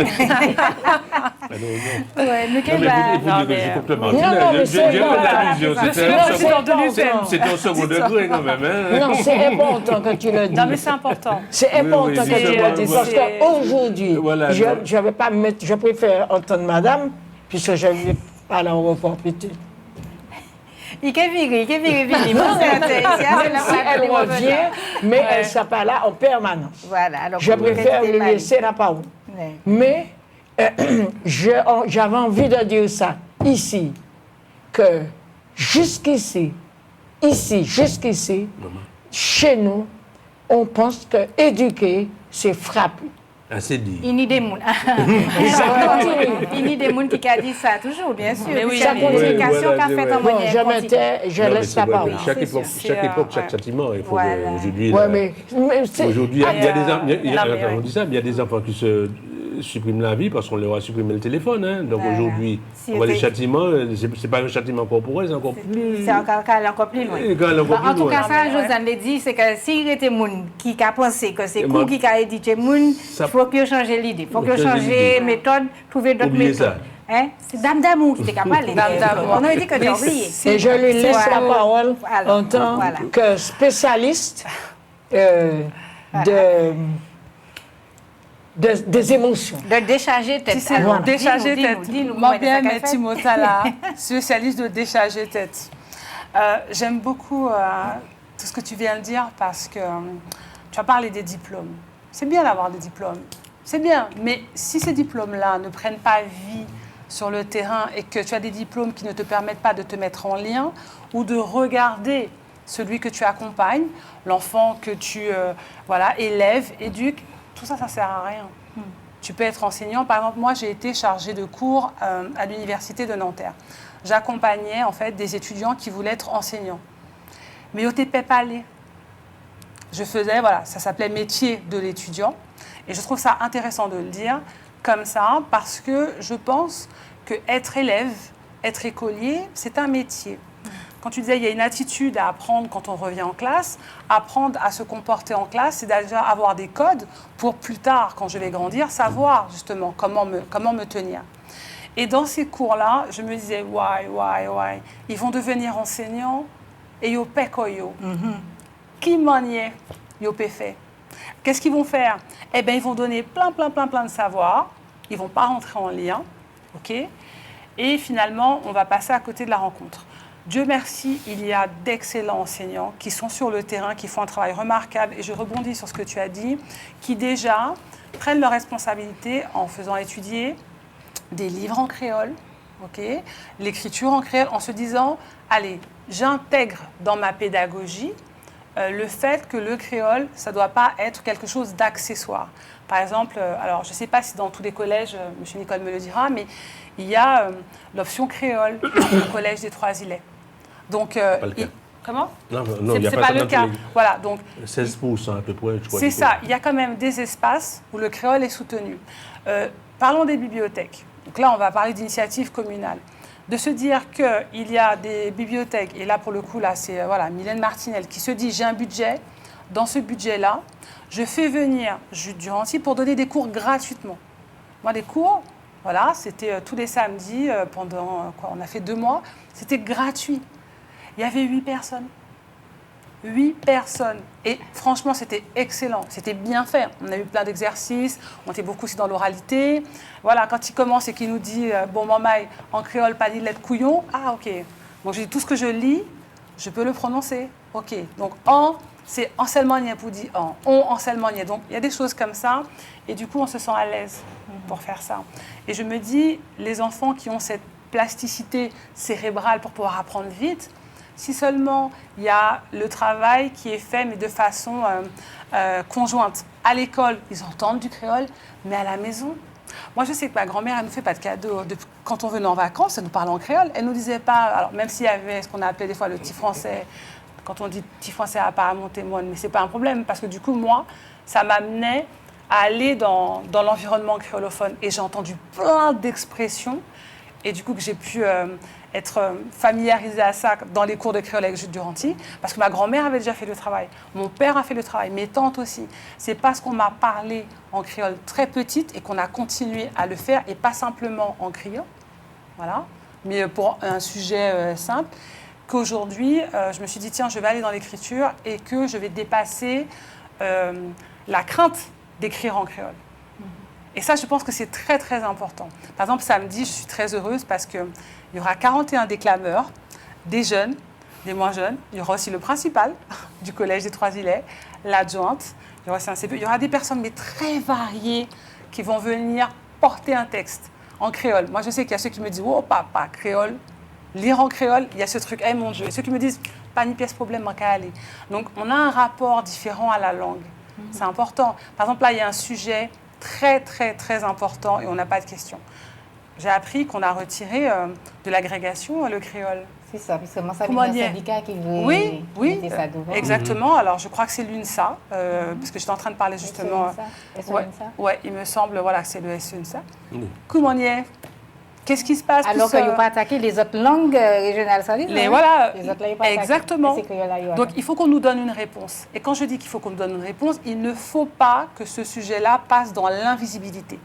C'est au second degré quand même. Non, c'est important que tu le dises. Non, mais c'est important. C'est important que tu le dises. Parce qu'aujourd'hui, je ne vais pas me mettre, je préfère entendre madame, puisque je ne vais pas la revoir plus tard. Il est viré. Même si elle revient, mais elle ne sera pas là en permanence. Voilà, alors je préfère lui laisser la parole. Ouais. Mais j'avais envie de dire ça ici, que jusqu'ici, chez nous, on pense que éduquer, c'est frapper. Assez dit. Il y a des gens. Il y a des gens qui ont dit ça toujours, bien sûr. Mais oui, c'est la communication qu'a fait en Bon, manière je laisse la parole. Chaque époque, chaque châtiment. Il faut aujourd'hui. Aujourd'hui, il y a des enfants qui se suppriment la vie parce qu'on leur a supprimé le téléphone. Hein. Donc aujourd'hui, on voit les châtiments, c'est pas un châtiment corporel, c'est encore plus. C'est encore plus loin. En tout cas, ça, Josiane l'a dit, c'est que s'il y a des gens qui ont pensé que c'est coup qui a édité les gens, il faut qu'ils changent l'idée. Il faut qu'ils changent la méthode, trouver d'autres méthodes. Hein? C'est Dame d'amour, c'était capable. On a dit que tu as oublié. Et je lui laisse la parole en tant que spécialiste des émotions. De décharger tête. C'est décharger tête. Moi bien, mais Timotala, spécialiste de décharger tête. J'aime beaucoup tout ce que tu viens de dire parce que tu as parlé des diplômes. C'est bien d'avoir des diplômes. C'est bien. Mais si ces diplômes-là ne prennent pas vie sur le terrain et que tu as des diplômes qui ne te permettent pas de te mettre en lien ou de regarder celui que tu accompagnes, l'enfant que tu élèves, éduques, tout ça, ça ne sert à rien. Tu peux être enseignant. Par exemple, moi, j'ai été chargée de cours à l'université de Nanterre. J'accompagnais en fait des étudiants qui voulaient être enseignants. Mais ils n'étaient pas allés. Je faisais, ça s'appelait métier de l'étudiant. Et je trouve ça intéressant de le dire comme ça parce que je pense qu'être élève, être écolier, c'est un métier. Quand tu disais, il y a une attitude à apprendre quand on revient en classe, apprendre à se comporter en classe, c'est déjà avoir des codes pour plus tard, quand je vais grandir, savoir justement comment me tenir. Et dans ces cours-là, je me disais, why, ils vont devenir enseignants et yo pekoyo. Qui maniait yo peut fait. Qu'est-ce qu'ils vont faire? Eh bien, ils vont donner plein de savoirs. Ils ne vont pas rentrer en lien. OK? Et finalement, on va passer à côté de la rencontre. Dieu merci, il y a d'excellents enseignants qui sont sur le terrain, qui font un travail remarquable. Et je rebondis sur ce que tu as dit, qui déjà prennent leurs responsabilités en faisant étudier des livres en créole, okay, l'écriture en créole, en se disant, allez, j'intègre dans ma pédagogie le fait que le créole, ça ne doit pas être quelque chose d'accessoire. Par exemple, alors je ne sais pas si dans tous les collèges, M. Nicole me le dira, mais il y a l'option créole au collège des Trois-Îlets. Donc, comment? Non, il n'y a pas le cas. Voilà, donc 16% à peu près, je crois. C'est ça. Il y a quand même des espaces où le créole est soutenu. Parlons des bibliothèques. Donc là, on va parler d'initiatives communales. De se dire qu'il y a des bibliothèques, et là, pour le coup, là, c'est Mylène Martinel qui se dit, j'ai un budget. Dans ce budget-là, je fais venir Jude Duranty pour donner des cours gratuitement. Moi, des cours, voilà, c'était tous les samedis pendant, on a fait 2 mois, c'était gratuit. Il y avait 8 personnes. 8 personnes. Et franchement, c'était excellent. C'était bien fait. On a eu plein d'exercices. On était beaucoup aussi dans l'oralité. Voilà, quand il commence et qu'il nous dit bon, mamaï, en créole, pas dit lettre couillon. Ah, OK. Donc, je dis tout ce que je lis, je peux le prononcer. OK. Donc, en, c'est enseignement niais pour dire en. On, enseignement niais. Donc, il y a des choses comme ça. Et du coup, on se sent à l'aise pour faire ça. Et je me dis, les enfants qui ont cette plasticité cérébrale pour pouvoir apprendre vite, si seulement il y a le travail qui est fait, mais de façon conjointe. À l'école, ils entendent du créole, mais à la maison. Moi, je sais que ma grand-mère, elle ne nous fait pas de cadeaux. Quand on venait en vacances, elle nous parlait en créole. Elle ne nous disait pas, alors même s'il y avait ce qu'on a appelé des fois le petit français, quand on dit petit français apparemment témoigne, mais ce n'est pas un problème, parce que du coup, moi, ça m'amenait à aller dans l'environnement créolophone. Et j'ai entendu plein d'expressions, et du coup, que j'ai pu être familiarisée à ça dans les cours de créole avec Jude Duranty, parce que ma grand-mère avait déjà fait le travail, mon père a fait le travail, mes tantes aussi. C'est parce qu'on m'a parlé en créole très petite et qu'on a continué à le faire, et pas simplement en criant, voilà, mais pour un sujet simple, qu'aujourd'hui, je me suis dit, tiens, je vais aller dans l'écriture et que je vais dépasser la crainte d'écrire en créole. Et ça, je pense que c'est très, très important. Par exemple, samedi, je suis très heureuse parce qu'il y aura 41 déclameurs, des jeunes, des moins jeunes. Il y aura aussi le principal du Collège des Trois-Îlets, l'adjointe. Il y aura aussi un CPE. Il y aura des personnes, mais très variées, qui vont venir porter un texte en créole. Moi, je sais qu'il y a ceux qui me disent « Oh, papa, créole ». Lire en créole, il y a ce truc « Eh, mon Dieu ». Et ceux qui me disent « Pas ni pièce problème, manque à aller ». Donc, on a un rapport différent à la langue. C'est important. Par exemple, là, il y a un sujet très, très, très important et on n'a pas de questions. J'ai appris qu'on a retiré de l'agrégation le créole. C'est ça, parce que moi, ça vient d'un syndicat qui veut mettre ça devant. Exactement. Alors, je crois que c'est l'UNSA, parce que j'étais en train de parler justement... Ouais, il me semble que c'est le SUNSA. Comment on y est? Qu'est-ce qui se passe? Alors qu'il n'y a pas attaqué les autres langues régionales, ça dit? Les autres, il n'y a pas exactement. Donc, il faut qu'on nous donne une réponse. Et quand je dis qu'il faut qu'on nous donne une réponse, il ne faut pas que ce sujet-là passe dans l'invisibilité.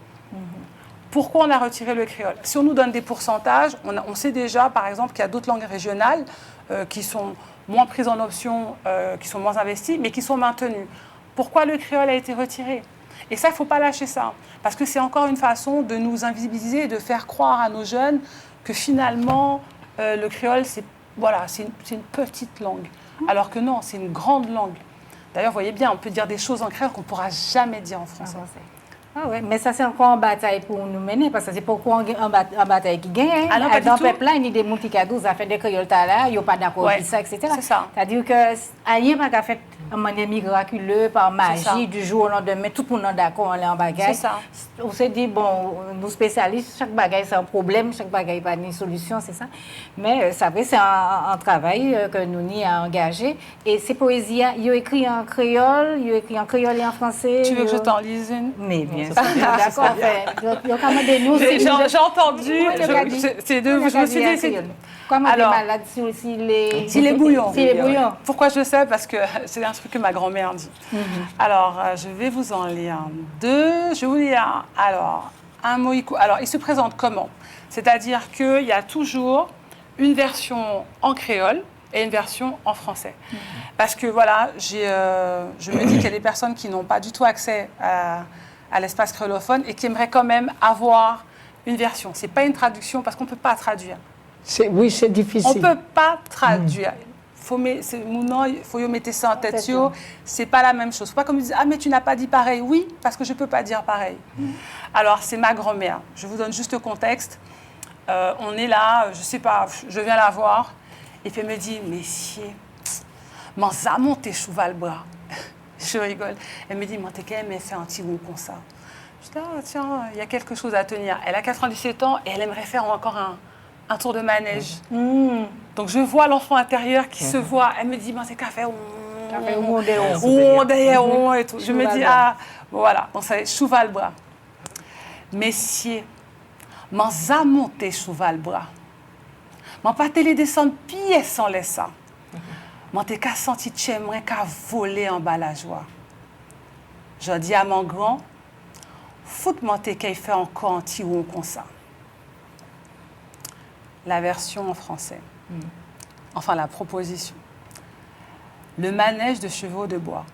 Pourquoi on a retiré le créole? Si on nous donne des pourcentages, on sait déjà, par exemple, qu'il y a d'autres langues régionales qui sont moins prises en option, qui sont moins investies, mais qui sont maintenues. Pourquoi le créole a été retiré? Et ça, il ne faut pas lâcher ça, parce que c'est encore une façon de nous invisibiliser et de faire croire à nos jeunes que finalement, le créole, c'est une petite langue, alors que non, c'est une grande langue. D'ailleurs, vous voyez bien, on peut dire des choses en créole qu'on ne pourra jamais dire en français. Ah ouais, mais ça, c'est encore une bataille pour nous mener, parce que c'est pourquoi on a une bataille qui gagne. Dans le peuple, il y a des gens qui ont fait des créoles là, ils n'ont pas d'accord avec ça, etc. C'est ça. C'est-à-dire que rien n'a pas fait de manière miraculeuse, par magie, du jour au lendemain, tout le monde est d'accord, on est en bagaille. C'est ça. On s'est dit, bon, nous spécialistes, chaque bagaille c'est un problème, chaque bagaille pas une solution, c'est ça. Mais ça vrai, c'est un travail que nous n'y a engagé. Et ces poésies, ils ont écrit en créole, ils ont écrit en créole et en français. Tu veux que je t'en lise une? Mais bien sûr. D'accord, il y a quand même des noms. J'ai entendu. Je me suis dit, comment des malades s'il est bouillon. Pourquoi je sais? Parce que c'est un truc que ma grand-mère dit. Alors, je vais vous en lire 2. Je vais vous lire un mot. Alors, il se présente comment? C'est-à-dire qu'il y a toujours une version en créole et une version en français. Parce que voilà, je me dis qu'il y a des personnes qui n'ont pas du tout accès à l'espace créolophone et qui aimeraient quand même avoir une version. Ce n'est pas une traduction parce qu'on ne peut pas traduire. Oui, c'est difficile. On ne peut pas traduire. Faut mettre ça en tête. C'est pas la même chose. Faut pas comme ils disent, ah mais tu n'as pas dit pareil. Oui, parce que je peux pas dire pareil. Alors c'est ma grand-mère. Je vous donne juste le contexte. On est là, je sais pas, je viens la voir et puis elle me dit, messieurs, m'en ça monté cheval bras. Je rigole. Elle me dit, moi t'es quand même fait un petit goût comme ça. Je dis, ah tiens, il y a quelque chose à tenir. Elle a 97 ans et elle aimerait faire encore un tour de manège. Donc je vois l'enfant intérieur qui se voit. Elle me dit, c'est café, et tout. Je me dis, ah, bon, voilà. Donc c'est cheval bras. Messieurs, m'en ça monté cheval bras. M'en pas télé descendre pied sans laisser. M'en t'es qu'à senti t'aimerais qu'à voler en bas la joie. Je dis à mon grand, foute-moi t'es qu'à faire encore un petit rond comme ça. La version en français. Enfin, la proposition. Le manège de chevaux de bois.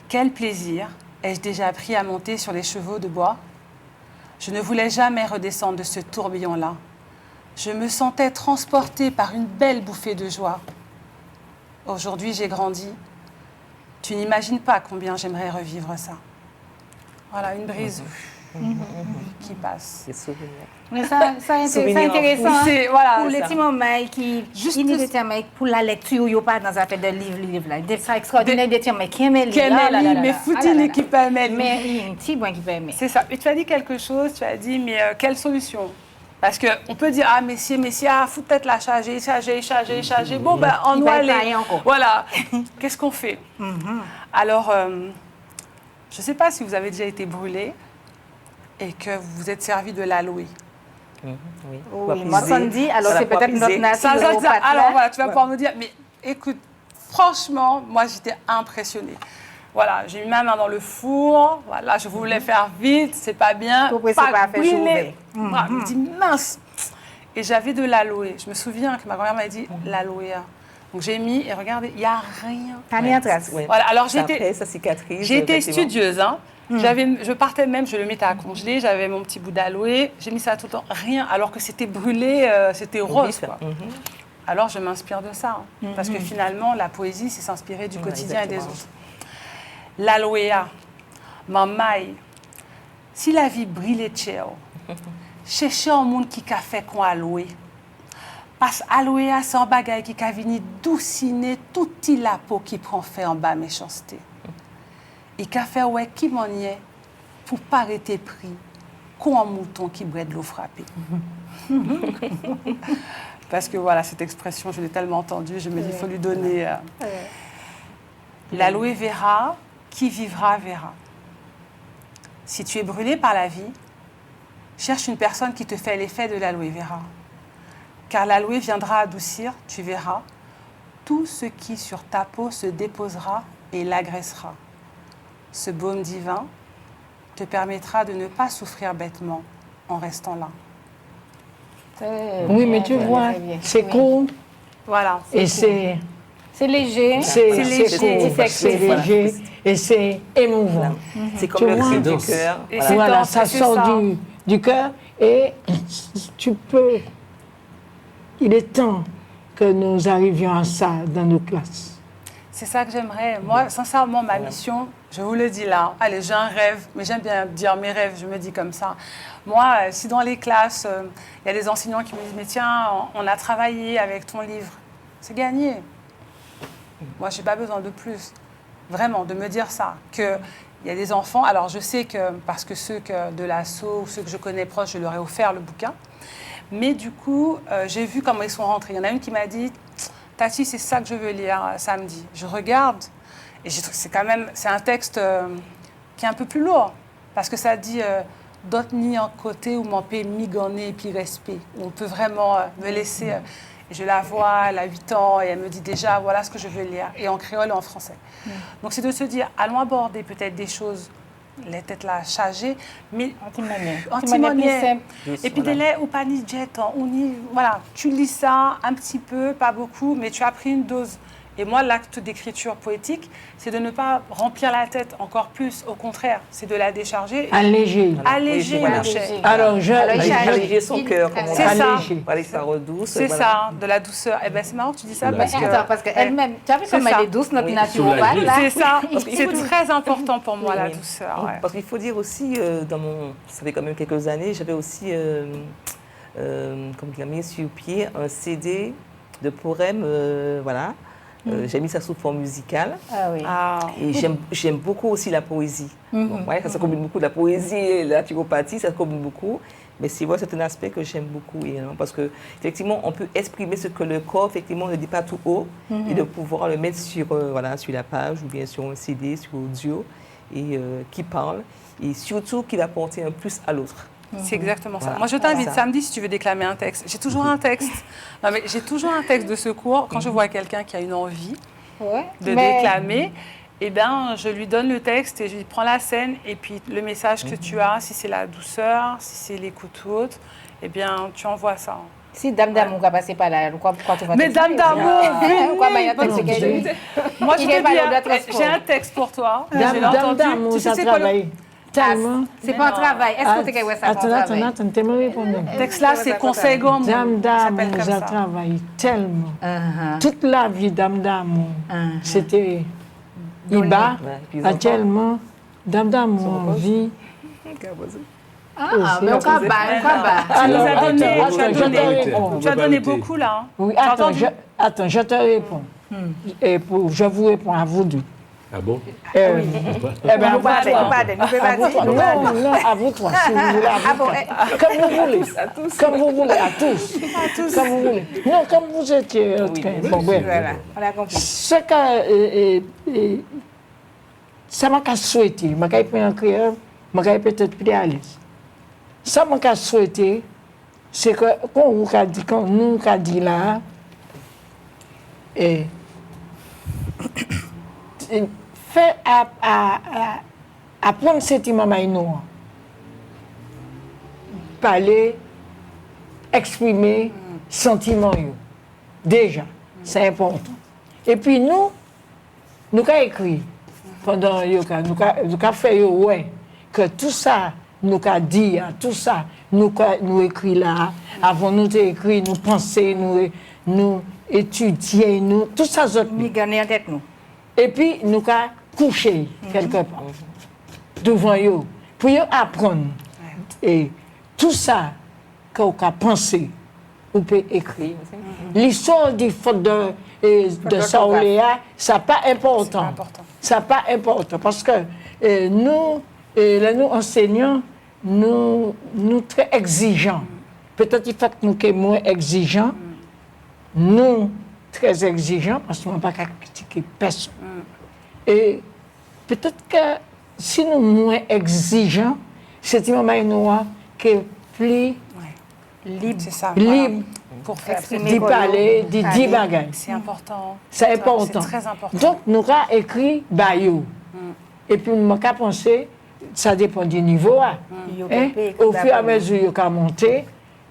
Quel plaisir ai-je déjà pris à monter sur les chevaux de bois? Je ne voulais jamais redescendre de ce tourbillon-là. Je me sentais transportée par une belle bouffée de joie. Aujourd'hui, j'ai grandi. Tu n'imagines pas combien j'aimerais revivre ça. Voilà, une brise qui passe. Des souvenirs. Mais ça c'est intéressant. C'est, voilà, pour les ça. petits moments qui pour la lecture, il n'y a pas dans affaire de livre là. C'est extraordinaire des petits moments qui aiment lire. Mais foutu qui permet. Mais il y a un petit point qui permet. C'est ça. Et tu as dit quelque chose, tu as dit, mais quelle solution? Parce qu'on peut dire, ah, messieurs, faut peut-être la charger. Bon, ben, on doit aller. Voilà. Qu'est-ce qu'on fait? Alors, je ne sais pas si vous avez déjà été brûlé et que vous vous êtes servi de l'aloe. Oui, moi, ça me dit, alors c'est peut-être notre nature. Alors, voilà, tu vas pouvoir me dire, mais écoute, franchement, moi, j'étais impressionnée. Voilà, j'ai mis ma main dans le four. Voilà, je voulais faire vite, c'est pas bien. Pas brûler. Je me dis mince. Et j'avais de l'aloe. Je me souviens que ma grand-mère m'a dit l'aloe. Donc j'ai mis et regardez, il n'y a rien. Pas rien trace. Voilà, alors Ça cicatrise. j'étais studieuse. Hein. Je partais même, je le mettais à congeler. J'avais mon petit bout d'aloe. J'ai mis ça tout le temps. Rien, alors que c'était brûlé, c'était rose. Quoi. Alors je m'inspire de ça. Hein, parce que finalement, la poésie, c'est s'inspirer du quotidien et des autres. L'aloe, maman, si la vie brille chez cherchez un monde qui a fait qu'on aloe. Parce que aloe, c'est un bagage qui a venu douciner tout la peau qui prend fait en bas méchanceté. Et qui a fait ouais qui m'en y est pour pas arrêter pris comme un mouton qui brûle de l'eau frappée. Parce que voilà, cette expression, je l'ai tellement entendue, je me dis, il faut lui donner. L'aloe vera, qui vivra verra. Si tu es brûlé par la vie, cherche une personne qui te fait l'effet de l'aloe vera. Car l'aloe viendra adoucir, tu verras, tout ce qui sur ta peau se déposera et l'agressera. Ce baume divin te permettra de ne pas souffrir bêtement en restant là. Oui, mais tu vois, c'est court. Voilà. Et c'est léger. C'est léger et c'est émouvant. C'est comme le cri du cœur. Voilà, ça sort du cœur et tu peux... Il est temps que nous arrivions à ça dans nos classes. C'est ça que j'aimerais. Moi, sincèrement, ma mission, je vous le dis là, allez, j'ai un rêve, mais j'aime bien dire mes rêves, je me dis comme ça. Moi, si dans les classes, il y a des enseignants qui me disent, mais tiens, on a travaillé avec ton livre, c'est gagné. Moi, je n'ai pas besoin de plus, vraiment, de me dire ça. Qu'il y a des enfants, alors je sais que, parce que ceux de l'ASSO, ou ceux que je connais proches, je leur ai offert le bouquin. Mais du coup, j'ai vu comment ils sont rentrés. Il y en a une qui m'a dit, Tati, c'est ça que je veux lire samedi. Je regarde, et c'est un texte qui est un peu plus lourd, parce que ça dit d'autres ni en côté ou m'en paie mi-gagné et puis respect. On peut vraiment me laisser. Et je la vois, elle a 8 ans, et elle me dit déjà, voilà ce que je veux lire, et en créole et en français. Donc c'est de se dire, allons aborder peut-être des choses les têtes là chargées, mais Antimoniaque. antimoniaque. simple. Et puis des laits ou pas ni jet, voilà, tu lis ça un petit peu, pas beaucoup, mais tu as pris une dose. Et moi, l'acte d'écriture poétique, c'est de ne pas remplir la tête encore plus. Au contraire, c'est de la décharger. Alléger. Alléger Voilà. mon cher. Alors, Alléger son cœur, comme on C'est dit. ça. Voilà, ça redouce. C'est voilà. ça, de la douceur. Eh bien, c'est marrant que tu dis ça Voilà. parce Mais que... attends, parce qu'elle-même, tu as vu comme C'est elle ça. est douce, notre Oui. naturopathe, Soulagée. là. C'est ça. Parce qu'il C'est faut- très important pour moi, la Oui. douceur. Ouais. Parce qu'il faut dire aussi, ça fait quand même quelques années, j'avais aussi, comme il a mis sur pied, un CD de poèmes, voilà. J'ai mis ça sous forme musicale. Ah oui. Ah. Et j'aime beaucoup aussi la poésie. Bon, ouais, ça se combine beaucoup, la poésie et la naturopathie, ça se combine beaucoup. Mais c'est vrai, c'est un aspect que j'aime beaucoup également, parce que effectivement, on peut exprimer ce que le corps effectivement ne dit pas tout haut, et de pouvoir le mettre sur, voilà, sur la page ou bien sur un CD, sur audio, et qui parle, et surtout qui va porter un plus à l'autre. C'est exactement ça. Voilà. Moi, je t'invite Voilà. samedi si tu veux déclamer un texte. J'ai toujours un texte. Non, mais j'ai toujours un texte de secours. Quand je vois quelqu'un qui a une envie Ouais. de Mais- déclamer, eh ben, je lui donne le texte et je lui prends la scène. Et puis, le message que tu as, si c'est la douceur, si c'est l'écoute ou autre, eh bien, tu envoies ça. Si Dame d'amour va passer par là, pourquoi tu vas Mais Dame d'amour, Pourquoi il y a un texte Non, qu'elle dit? Moi, je Il te est pas dis, le de transport. j'ai un texte pour toi. Je Dame l'ai entendu. d'amour, Tu sais, ça c'est quoi le travaille tellement. C'est pas un travail. Est-ce que tu as ça Attends, attends, t'es me répondre. texte là, c'est conseil gomme. Dame Ça s'appelle d'amour, comme ça ça. travaille tellement. Uh-huh. Toute la vie, Dame d'amour, c'était Iba. Ouais, puis les Actuellement, Dame d'amour vit. Ah, mais on va battre, on va battre. Tu nous as Alors, donné, attends, tu as je te donné, réponds. tu as donné beaucoup là. hein. Oui, Tu as attends, entendu je te réponds. Et je vous réponds à vous deux. Ah bon? Eh bien, à vous trois. À vous trois. Non, non, à vous trois, si vous voulez, à vous trois. Comme vous voulez. Comme vous voulez, à tous. Comme vous voulez. Non, comme vous étiez. Bon, bref. Voilà, on a compris. Ce que ça m'a souhaité, je vais prendre un créole, je vais peut-être plus à l'aise. Ça m'a souhaité, c'est que quand nous avons dit là, fait apprendre ce qui m'a parler, exprimer sentiments. Déjà, c'est important. Et puis nous avons écrit pendant nous avons fait ouais, que tout ça, nous avons dit, tout ça, nous écrit là, avant nous écrit, nous penser, nous étudier, nous, tout ça, Nous gagnons en tête, nous. et puis nous avons couché quelque part devant eux, pour eux apprendre. Et tout ça qu'on a pensé, on peut écrire. L'histoire des fautes de Saoléa, ça n'est pas important. important. Ça n'est pas important parce que nous enseignants, nous très exigeants. Peut-être il faut que nous soyons moins exigeants. Nous, très exigeants, parce qu'on ne va pas critiquer personne. Et peut-être que si nous sommes moins exigeants, c'est un moment qui est plus Libre, c'est ça. libre Pour faire. d'y parler, d'y dire bagaille. C'est important. C'est important. C'est très important. Donc, nous avons écrit Bayou. Et puis, nous avons pensé, ça dépend du niveau. Hein? Au fur et à mesure que vous montez,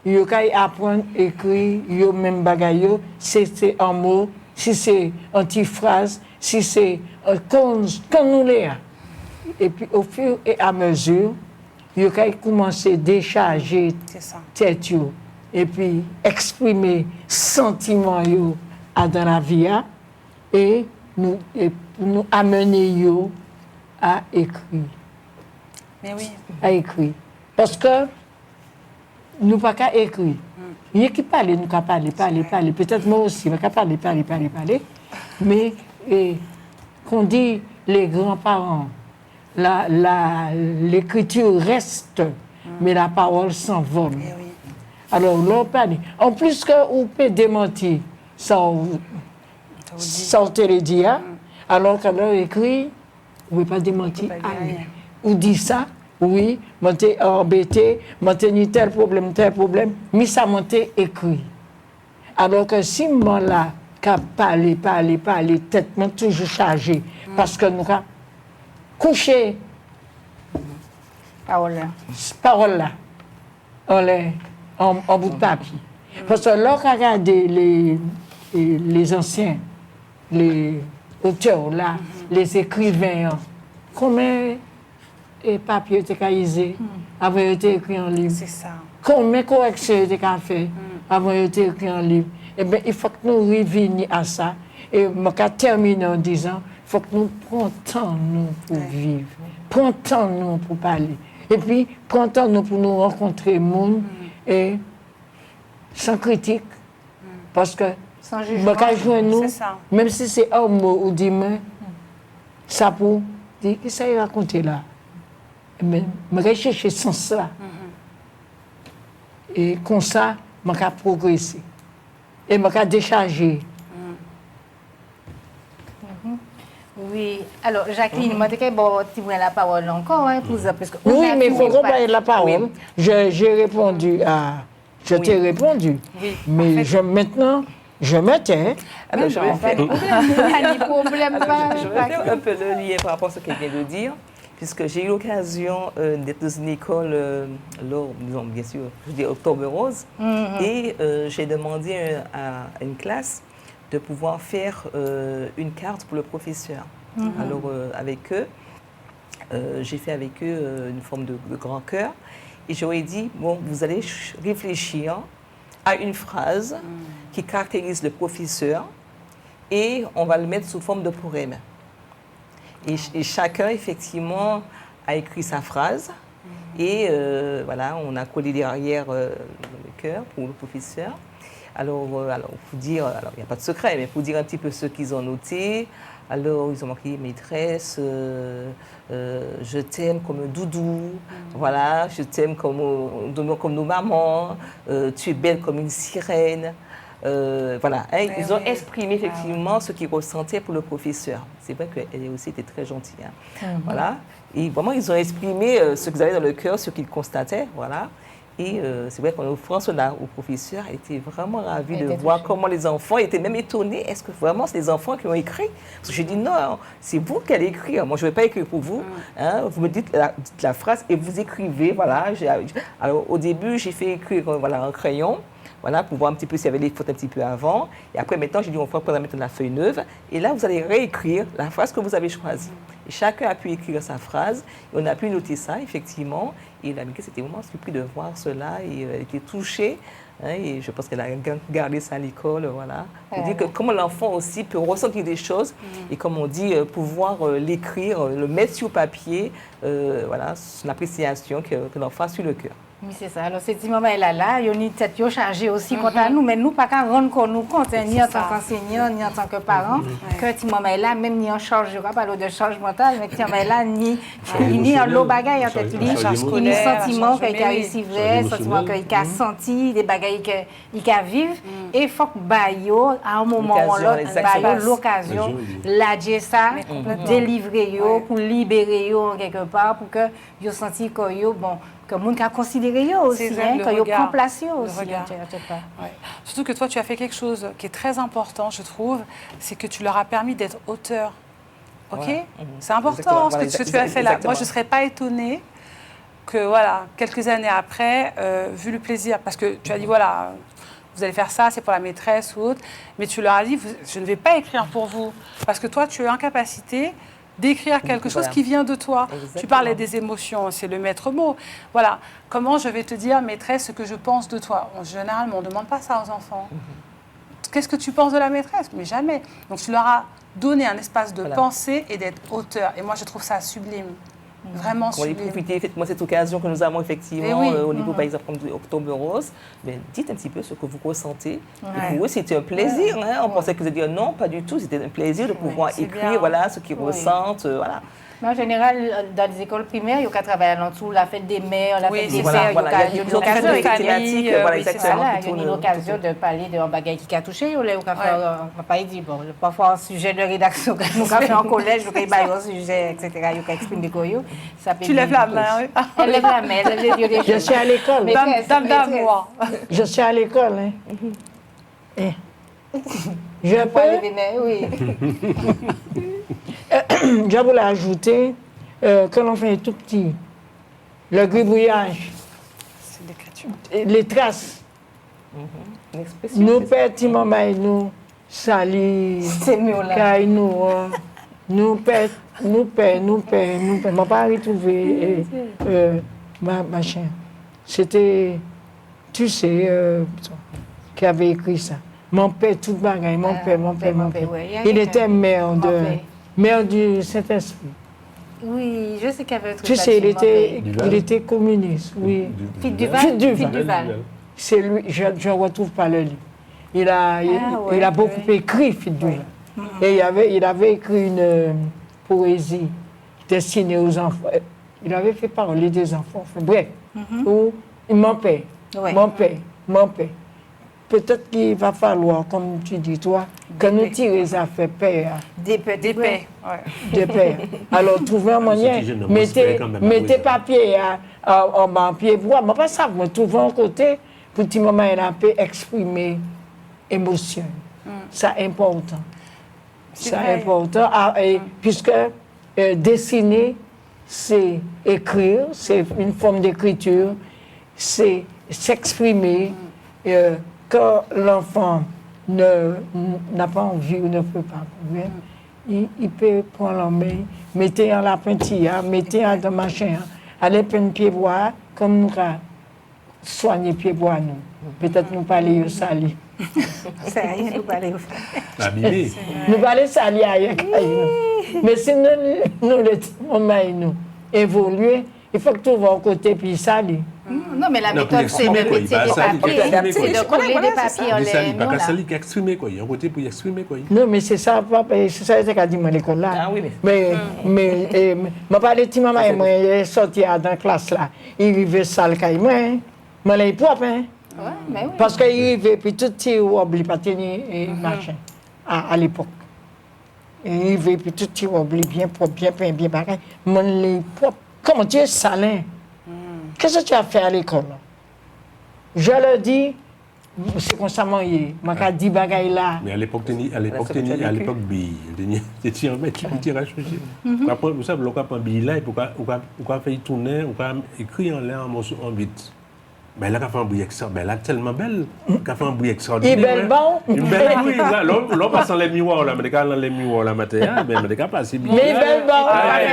vous pouvez apprendre à écrire, vous même bagaille, si c'est un mot, si c'est une petite phrase, si c'est quand nous l'avons. Et puis, au fur et à mesure, vous pouvez commencer à décharger C'est ça. tête yo, et puis exprimer sentiments yo dans la vie hein, et nous amener yo à écrire, Mais oui. parce que nous pas qu'à écrire. Il y a qui parle, nous qu'à parler, peut-être moi aussi, mais qu'à parler, mais qu'on dit les grands-parents, l'écriture reste, mais la parole s'envole. Mais oui. Alors, l'on parle. En plus que vous pouvez démentir sans te le dire, alors que l'on écrit, vous ne pouvez pas démentir. Ou dit ça, oui, m'ont embêté, m'ont tenu tel problème, mais ça m'a écrit. Alors que si moi là, qu'à parler, tête m'a toujours chargée, parce que nous avons couché Parole là, en bout de papier. Parce que lorsqu'on regarde les anciens, les auteurs là, les écrivains, combien de papiers étaient cahiers avaient été écrits en livre? C'est ça. Combien de corrections étaient faites avaient été écrits en livre? Eh bien, il faut que nous revenions à ça. Et je vais terminer en disant, il faut que nous prenions temps nous pour vivre, prenions temps nous pour parler. Et puis, prenions temps nous pour nous rencontrer le monde et sans critique. Parce que, Sans jugement. nous, C'est ça. même si c'est homme ou demain, ça pour dire, qu'est-ce que ça raconter là? Mais je vais chercher sans ça. Et comme ça, je vais progresser. Et je vais décharger. Oui. Alors, Jacqueline, moi, tu as la parole encore, hein, pour ça, parce que Oui, mais il faut qu'on parle de la parole. J'ai répondu à... Je t'ai répondu. Oui, Mais maintenant, je me tais. Alors, je vais faire problème. je vais faire un peu le lien par rapport à ce qu'elle vient de dire, puisque j'ai eu l'occasion d'être dans une école, disons, bien sûr, je dis Octobre Rose, et j'ai demandé à une classe de pouvoir faire une carte pour le professeur. Alors, avec eux, j'ai fait avec eux une forme de grand cœur, et j'aurais dit, bon, vous allez réfléchir à une phrase qui caractérise le professeur, et on va le mettre sous forme de poème. Et chacun, effectivement, a écrit sa phrase. Et voilà, on a collé derrière le cœur pour le professeur. Alors, pour dire, alors il n'y a pas de secret, mais pour dire un petit peu ce qu'ils ont noté. Alors, ils ont marqué maîtresse, je t'aime comme un doudou, voilà, je t'aime comme nos mamans, tu es belle comme une sirène. Voilà, hein, ils ont exprimé effectivement ce qu'ils ressentaient pour le professeur. C'est vrai qu'elle aussi était très gentille. Hein. Voilà. Et vraiment, ils ont exprimé ce qu'ils avaient dans le cœur, ce qu'ils constataient. Voilà. Et c'est vrai qu'on offre cela au professeur, elle était vraiment ravie de voir comment les enfants étaient même étonnés. Est-ce que vraiment c'est les enfants qui ont écrit? Parce que j'ai dit non, c'est vous qui allez écrire. Moi, je ne vais pas écrire pour vous. Hein. Vous me dites la phrase et vous écrivez. Voilà. Alors, au début, j'ai fait écrire voilà, en crayon. Voilà, pour voir un petit peu s'il y avait des fautes un petit peu avant. Et après, maintenant, j'ai dit, on va prendre maintenant la feuille neuve. Et là, vous allez réécrire la phrase que vous avez choisie. Et chacun a pu écrire sa phrase. Et on a pu noter ça, effectivement. Et l'amie, c'était vraiment surpris de voir cela. Et elle était touchée. Hein, et je pense qu'elle a gardé ça à l'école. Voilà. Pour dire que comment l'enfant aussi peut ressentir des choses. Et comme on dit, pouvoir l'écrire, le mettre sur papier. Voilà, son appréciation que l'enfant a sur le cœur. Oui, c'est ça. Alors, ces petits moments-là, il y a une tête chargée aussi contre nous, mais nous, pas qu'à rendre compte, ni en tant qu'enseignant, ni en tant que parent, que ces moments-là, même ni en charge, je ne parle pas de charge mentale, mais ces moments-là, ni en l'eau bagaille en tête, ni sentiment qu'il a reçu, sentiment qu'il a senti, des bagailles qu'il a vécu. Et il faut que Bayo, à un moment ou l'autre, l'occasion, l'adjer ça, délivrer, pour libérer quelque part, pour que vous sentiez que bon, que le monde a considéré aussi, que vous prend place aussi. Ouais. Surtout que toi, tu as fait quelque chose qui est très important, je trouve, c'est que tu leur as permis d'être auteur. OK? Ouais. C'est important ce que tu as fait là. Moi, je ne serais pas étonnée que, voilà, quelques années après, vu le plaisir, parce que tu as dit, voilà, vous allez faire ça, c'est pour la maîtresse ou autre, mais tu leur as dit, je ne vais pas écrire pour vous, parce que toi, tu es en capacité d'écrire quelque chose qui vient de toi. Exactement. Tu parlais des émotions, c'est le maître mot. Voilà, comment je vais te dire, maîtresse, ce que je pense de toi? Généralement, on ne demande pas ça aux enfants. Qu'est-ce que tu penses de la maîtresse? Mais jamais. Donc, tu leur as donné un espace de pensée et d'être auteur. Et moi, je trouve ça sublime. Vraiment sublime. On va profiter effectivement de cette occasion que nous avons effectivement au niveau, par exemple, de Octobre Rose. Mais dites un petit peu ce que vous ressentez. Et pour eux, c'était un plaisir. Hein. On pensait que vous alliez dire non, pas du tout. C'était un plaisir de pouvoir écrire voilà, ce qu'ils ressentent. Voilà. Mais en général, dans les écoles primaires, il y a qu'à travailler en dessous, la fête des mères, la fête des sœurs, il y a une occasion de parler de bagaille qui a touché, on va pas dire, bon, parfois un sujet de rédaction, nous avons fait en collège, nous avons un sujet, etc., il y a exprimer quoi. Tu lèves la main, oui. Elle lève la main, elle lève les choses. Je suis à l'école. Dame-moi. Je suis à l'école, hein. Je peux? Oui. Je voulais ajouter que l'enfant est tout petit. le gribouillage, C'est l'écriture. les traces. Une expression. Nous c'est ça. perdons maman, nous sali, C'est mieux là. caille nous, nous perdons. Ma pas retrouvé machin. C'était, tu sais, qui avait écrit ça. Mon père, tout bagaille, mon père. ouais. Il était maire Mon père. maire du Saint-Esprit. Oui, je sais qu'il y avait un truc Tu sais, là-dessus, il était communiste, oui. Philippe Duval. Philippe Duval. Philippe Duval. C'est lui, je ne retrouve pas le livre. Il a ouais, beaucoup écrit, Philippe Duval. Et il avait écrit une poésie destinée aux enfants. Il avait fait parler des enfants. Enfin, bref, où mon père, Ouais. mon père. Peut-être qu'il va falloir, comme tu dis, toi, que nous tirions les affaires père. Des petits D'épais. Ouais. De père. Alors, trouvez un moyen, C'est que je ne mettez m'inspire quand même, mettez oui. papier en pied bois. Mais pas ça, vous trouvez un côté, pour petit moment, il a pu exprimer émotion. C'est important. C'est vrai. important, puisque dessiner, c'est écrire, c'est une forme d'écriture, c'est s'exprimer. Quand l'enfant n'a pas envie ou ne peut pas, il peut prendre la main, mettez en la pentilla, mettez en dans machin, aller peindre pied bois, comme nous avons soigné pied bois nous. Peut-être nous parler au sali. C'est rien, nous parler au Abîmé. Nous parler sali ailleurs. Mais si nous le moment nous évoluer, il faut que tout va au côté puis sali. Non, mais la Non, pour méthode, c'est exprimer, de quoi, mettre il va des ça, il papiers, va exprimer, c'est de quoi. coller des papiers en Il l'air. n'y a pas sali qui exprimer, quoi. Il y a un côté pour y exprimer, quoi. Non, mais c'est ça, papa, c'est ça que j'ai dit à l'école là. Ah oui, Mais je parle de petit maman et moi, il est sorti dans la classe là. Il arrivait sale quand moi, mais il est propre, hein. Ouais, mais oui. Parce qu'il arrivait, puis tout petit oubli pas tenir et machin, à l'époque. Il arrivait, puis tout petit oubli bien propre, bien peint, bien pareil. Mais il est propre. Comment tu es salin? Qu'est-ce que tu as fait à l'école? Je le dis, c'est constamment hier. Je dis bagaille là. Mais à l'époque, billes. C'était un mec qui tirage choisi. Vous savez, on prend billes là, et pour faire tourner, on peut écrire en l'air en vite. Mais là, quand fait un bruit extraordinaire, elle est tellement belle, quand fait un bruit extraordinaire. Il est belle bon. Une belle oui, là, l'on passe dans les miroirs, là, mais quand dans les miroirs, là, matin, mais quand passe, c'est bien. Mais belle bon.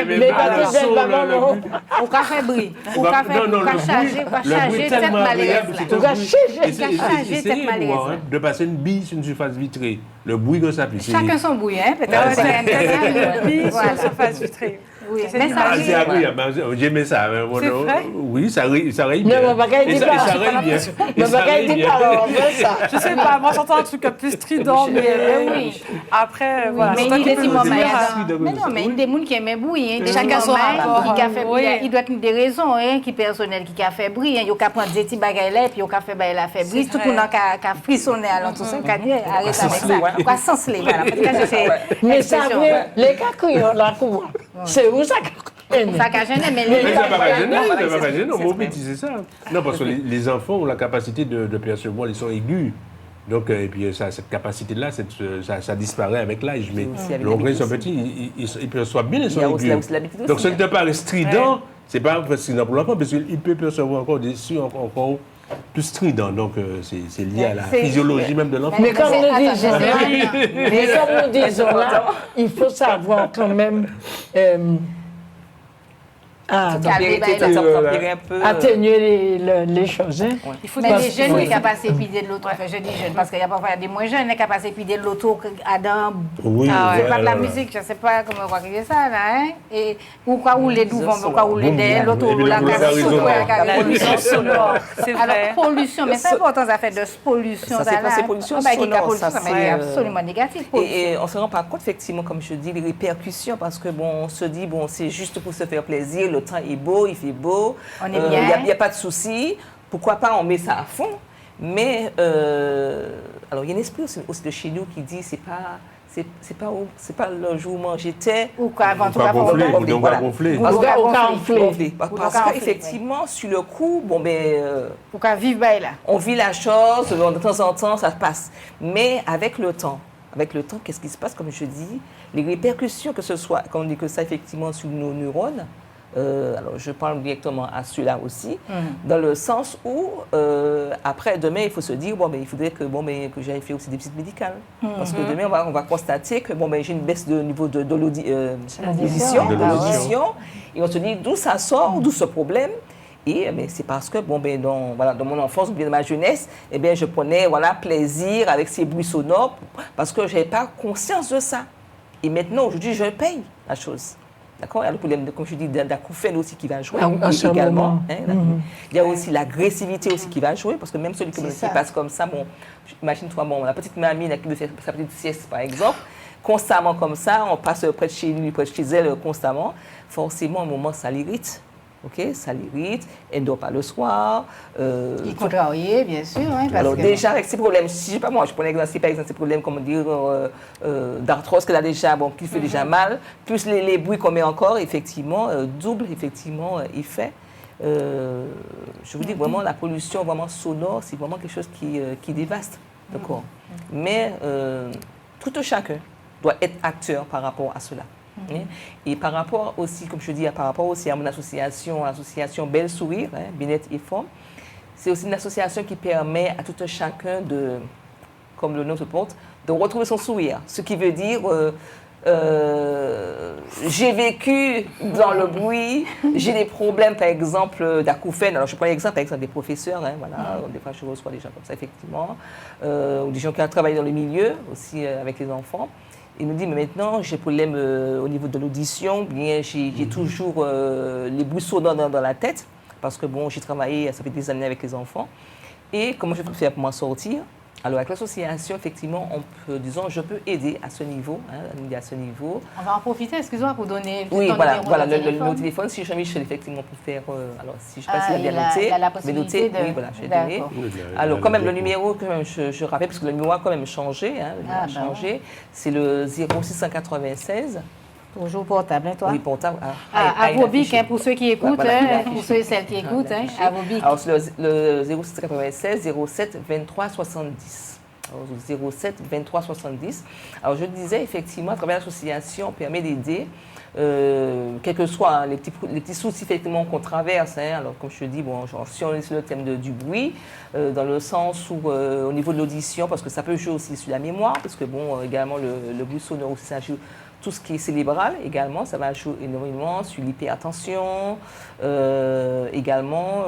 Mais pas tout belle bon. Ou qu'a fait bruit, ou qu'a fait, ou qu'a chargé tête malheureuse là. Ou qu'a chargé tête malheureuse. De passer une bille sur une surface vitrée, le bruit que ça puisse. Chacun son bruit, hein, peut-être. Ouais, c'est Voilà. sur surface vitrée. Oui, C'est mais une ça image. C'est arrive. agréable, j'aimais ça. C'est vrai? Oui, ça rit Non, bien. mais bagaille Et dit ça pas. rit bien. Mais bagaille dit pas, on veut ça. Je sais pas, moi j'entends un truc plus strident, mais Oui. Après, voilà. Mais c'est toi il qui y a peux des nous moments, dire. mais non, mais il y a des gens qui aiment bruit. Chacun son rapport. Oui. Il doit être des raisons qui personnelles qui a fait bruit. Il y a qu'à prendre des petits bagailles là, puis il y a qu'à faire bail la fait bruit. Tout le monde a frissonné à l'entour. Il a dit arrête avec ça. Quoi senceler, voilà. Mais ça vient, les cas crayons là, quoi. C'est où ça? Ça qu'a gêné, mais Mais les ça va pas gêner, Voilà, ça va pas c'est- gêner. c'est Mon vrai. petit, c'est ça. Non, parce que les enfants ont la capacité de percevoir les sons aigus. Donc, et puis cette capacité-là, ça disparaît avec l'âge. Mais avec donc, quand ils l'habitude sont petits, ils perçoivent bien les Il y a sons aussi aigus. l'habitude aussi, Donc, ce qui hein. te paraît strident, c'est pas strident pour l'enfant, parce qu'il peut percevoir encore des sons encore plus stridents. Donc, c'est lié à la C'est- physiologie même de l'enfant. Mais comme nous Attends, disons là, il faut savoir quand même Tempérer un peu. atténuer les choses. Hein. Il faut Mais Parce les jeunes que- qui sont capables de pider de l'autre, enfin je dis jeunes parce qu'il y a parfois des moins jeunes qui sont capables de pider de l'auto à dans. Oui, C'est pas de la voilà. musique, je ne sais pas comment on va crier ça là, hein. Et pourquoi rouler devant, pourquoi rouler Boum, derrière, boum. l'auto Et puis la le casse pollution sous, sonore. la pollution sonore. C'est vrai. Alors pollution, mais c'est important ça fait de pollution Ça, c'est pas- c'est pollution sonore, ça, ça c'est, c'est absolument négatif. Et on se rend pas compte, effectivement, comme je dis, les répercussions, parce que bon, on se dit, bon, c'est juste pour se faire plaisir, le temps est beau, il fait beau, On est bien. il n'y a pas de souci, pourquoi pas on met ça à fond, mais alors il y a un esprit aussi de chez nous qui dit, c'est pas le jour où j'étais, Ou quoi avant tout Pas avant gonfler, tout. ou donc Voilà. pas gonfler. Ou quoi gonfler. parce gonfler, qu'effectivement, sur le coup, bon ben... Ou quoi vivre bail là. on vit la chose, de temps en temps, ça passe. Mais avec le temps, qu'est-ce qui se passe, comme je dis, les répercussions, que ce soit, quand on dit que ça, effectivement, sur nos neurones, Alors, je parle directement à ceux-là aussi, dans le sens où, après, demain, il faut se dire, il faudrait que j'aille faire aussi des visites médicales. Parce que demain, on va constater que j'ai une baisse de niveau de l'audition. Et on se dit, d'où ça sort, d'où ce problème. Et c'est parce que dans mon enfance ou bien dans ma jeunesse, je prenais plaisir avec ces bruits sonores parce que je n'avais pas conscience de ça. Et maintenant, aujourd'hui, je paye la chose. D'accord? Il y a le problème, comme je dis, d'acouphènes aussi qui va jouer également. Il y a aussi l'agressivité aussi qui va jouer parce que même celui qui passe comme ça, imagine-toi, la petite mamie qui veut faire sa petite sieste, par exemple, constamment comme ça, on passe près de chez lui, près de chez elle constamment, forcément, à un moment, ça l'irrite. OK, ça l'irrite, elle ne dort pas le soir. Il contrarie, bien sûr. Hein, alors déjà, avec ces problèmes, je prends l'exemple, par exemple, ces problèmes, comme dire, d'arthrose qu'elle a déjà, qui fait déjà mal, plus les bruits qu'on met encore, effectivement, double, effectivement, effet. Je vous dis vraiment, la pollution vraiment sonore, c'est vraiment quelque chose qui dévaste le corps. Mais tout chacun doit être acteur par rapport à cela. Et par rapport aussi, comme je dis, par rapport aussi à mon association, l'association Belle Sourire, Bien-être et Forme, c'est aussi une association qui permet à tout chacun de, comme le nom se porte, de retrouver son sourire. Ce qui veut dire, j'ai vécu dans le bruit, j'ai des problèmes, par exemple, d'acouphènes. Alors je prends l'exemple, par exemple, des professeurs, des fois je reçois des gens comme ça, effectivement, ou des gens qui ont travaillé dans le milieu, aussi avec les enfants. Il nous dit, mais maintenant, j'ai problème au niveau de l'audition, bien j'ai toujours les bruits sonores dans la tête, parce que j'ai travaillé, ça fait des années avec les enfants. Et comment je peux faire pour m'en sortir? Alors, avec l'association, effectivement, je peux aider à ce niveau, à ce niveau. On va en profiter, excuse-moi, pour donner le numéro de téléphone, si Jean-Michel, effectivement, pour faire, alors, si je ne sais pas s'il a bien noté. Il y a la possibilité de... Oui, voilà, j'ai donné. Alors, quand même, le numéro, je rappelle, parce que le numéro a quand même changé, c'est le 0696. Toujours portable, hein, toi? Oui, portable. À vos bics, pour ceux qui écoutent, pour ceux et celles qui écoutent, à vos bics. Alors, c'est le 0696 07 23 70. Alors, 07 23 70. Alors, je disais, effectivement, à travers l'association, on permet d'aider, quels que soient les petits soucis effectivement qu'on traverse. Alors, comme je te dis, si on est sur le thème du bruit, dans le sens où, au niveau de l'audition, parce que ça peut jouer aussi sur la mémoire, parce que, également, le bruit sonore aussi, ça joue. Tout ce qui est cérébral également, ça va jouer énormément sur l'hypertension, également,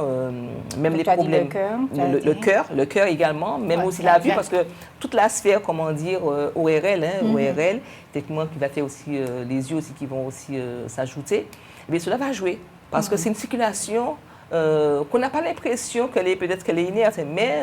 même les problèmes. Le cœur également, même aussi la vue, parce que toute la sphère, ORL, ORL, techniquement qui va faire aussi les yeux aussi qui vont aussi s'ajouter, mais cela va jouer, parce que c'est une circulation qu'on n'a pas l'impression peut-être qu'elle est inerte, mais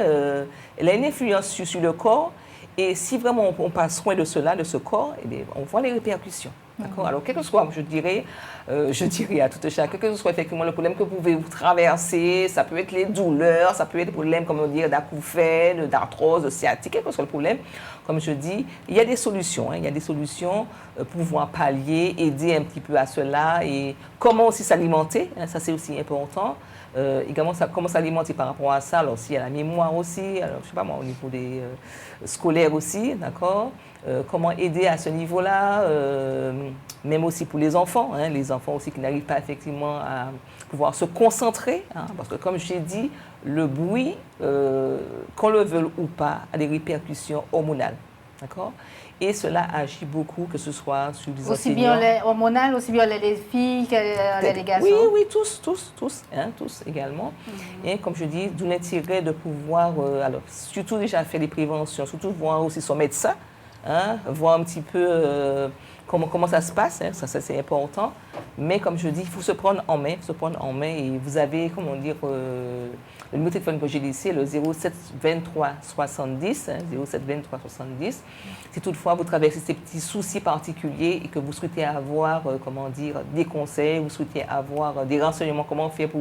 elle a une influence sur le corps. Et si vraiment on passe soin de ce corps, on voit les répercussions. D'accord? Alors, quel que soit, je dirais à tout chacun, quel que soit effectivement le problème que vous pouvez traverser, ça peut être les douleurs, ça peut être des problèmes, d'acouphènes, d'arthrose, de sciatique, quel que soit le problème. Comme je dis, il y a des solutions. Il y a des solutions pour pouvoir pallier, aider un petit peu à cela. Et comment aussi s'alimenter, ça c'est aussi important. Également, comment s'alimenter par rapport à ça. Alors, s'il y a la mémoire aussi, alors, je sais pas moi, au niveau des scolaires aussi, d'accord. Comment aider à ce niveau-là, même aussi pour les enfants aussi qui n'arrivent pas effectivement à pouvoir se concentrer, parce que comme j'ai dit, le bruit, qu'on le veuille ou pas, a des répercussions hormonales, d'accord. Et cela agit beaucoup, que ce soit sur les enseignants. Aussi bien les hormonales, aussi bien les filles que les garçons. Oui, tous également. Et comme je dis, d'où l'intérêt de pouvoir, alors surtout déjà faire des préventions, surtout voir aussi son médecin, voir un petit peu comment ça se passe, ça c'est important. Mais comme je dis, il faut se prendre en main, et vous avez, le numéro de téléphone que j'ai laissé, le 07 23 70, 07 23 70. Si toutefois vous traversez ces petits soucis particuliers et que vous souhaitez avoir, des conseils, vous souhaitez avoir des renseignements, comment faire pour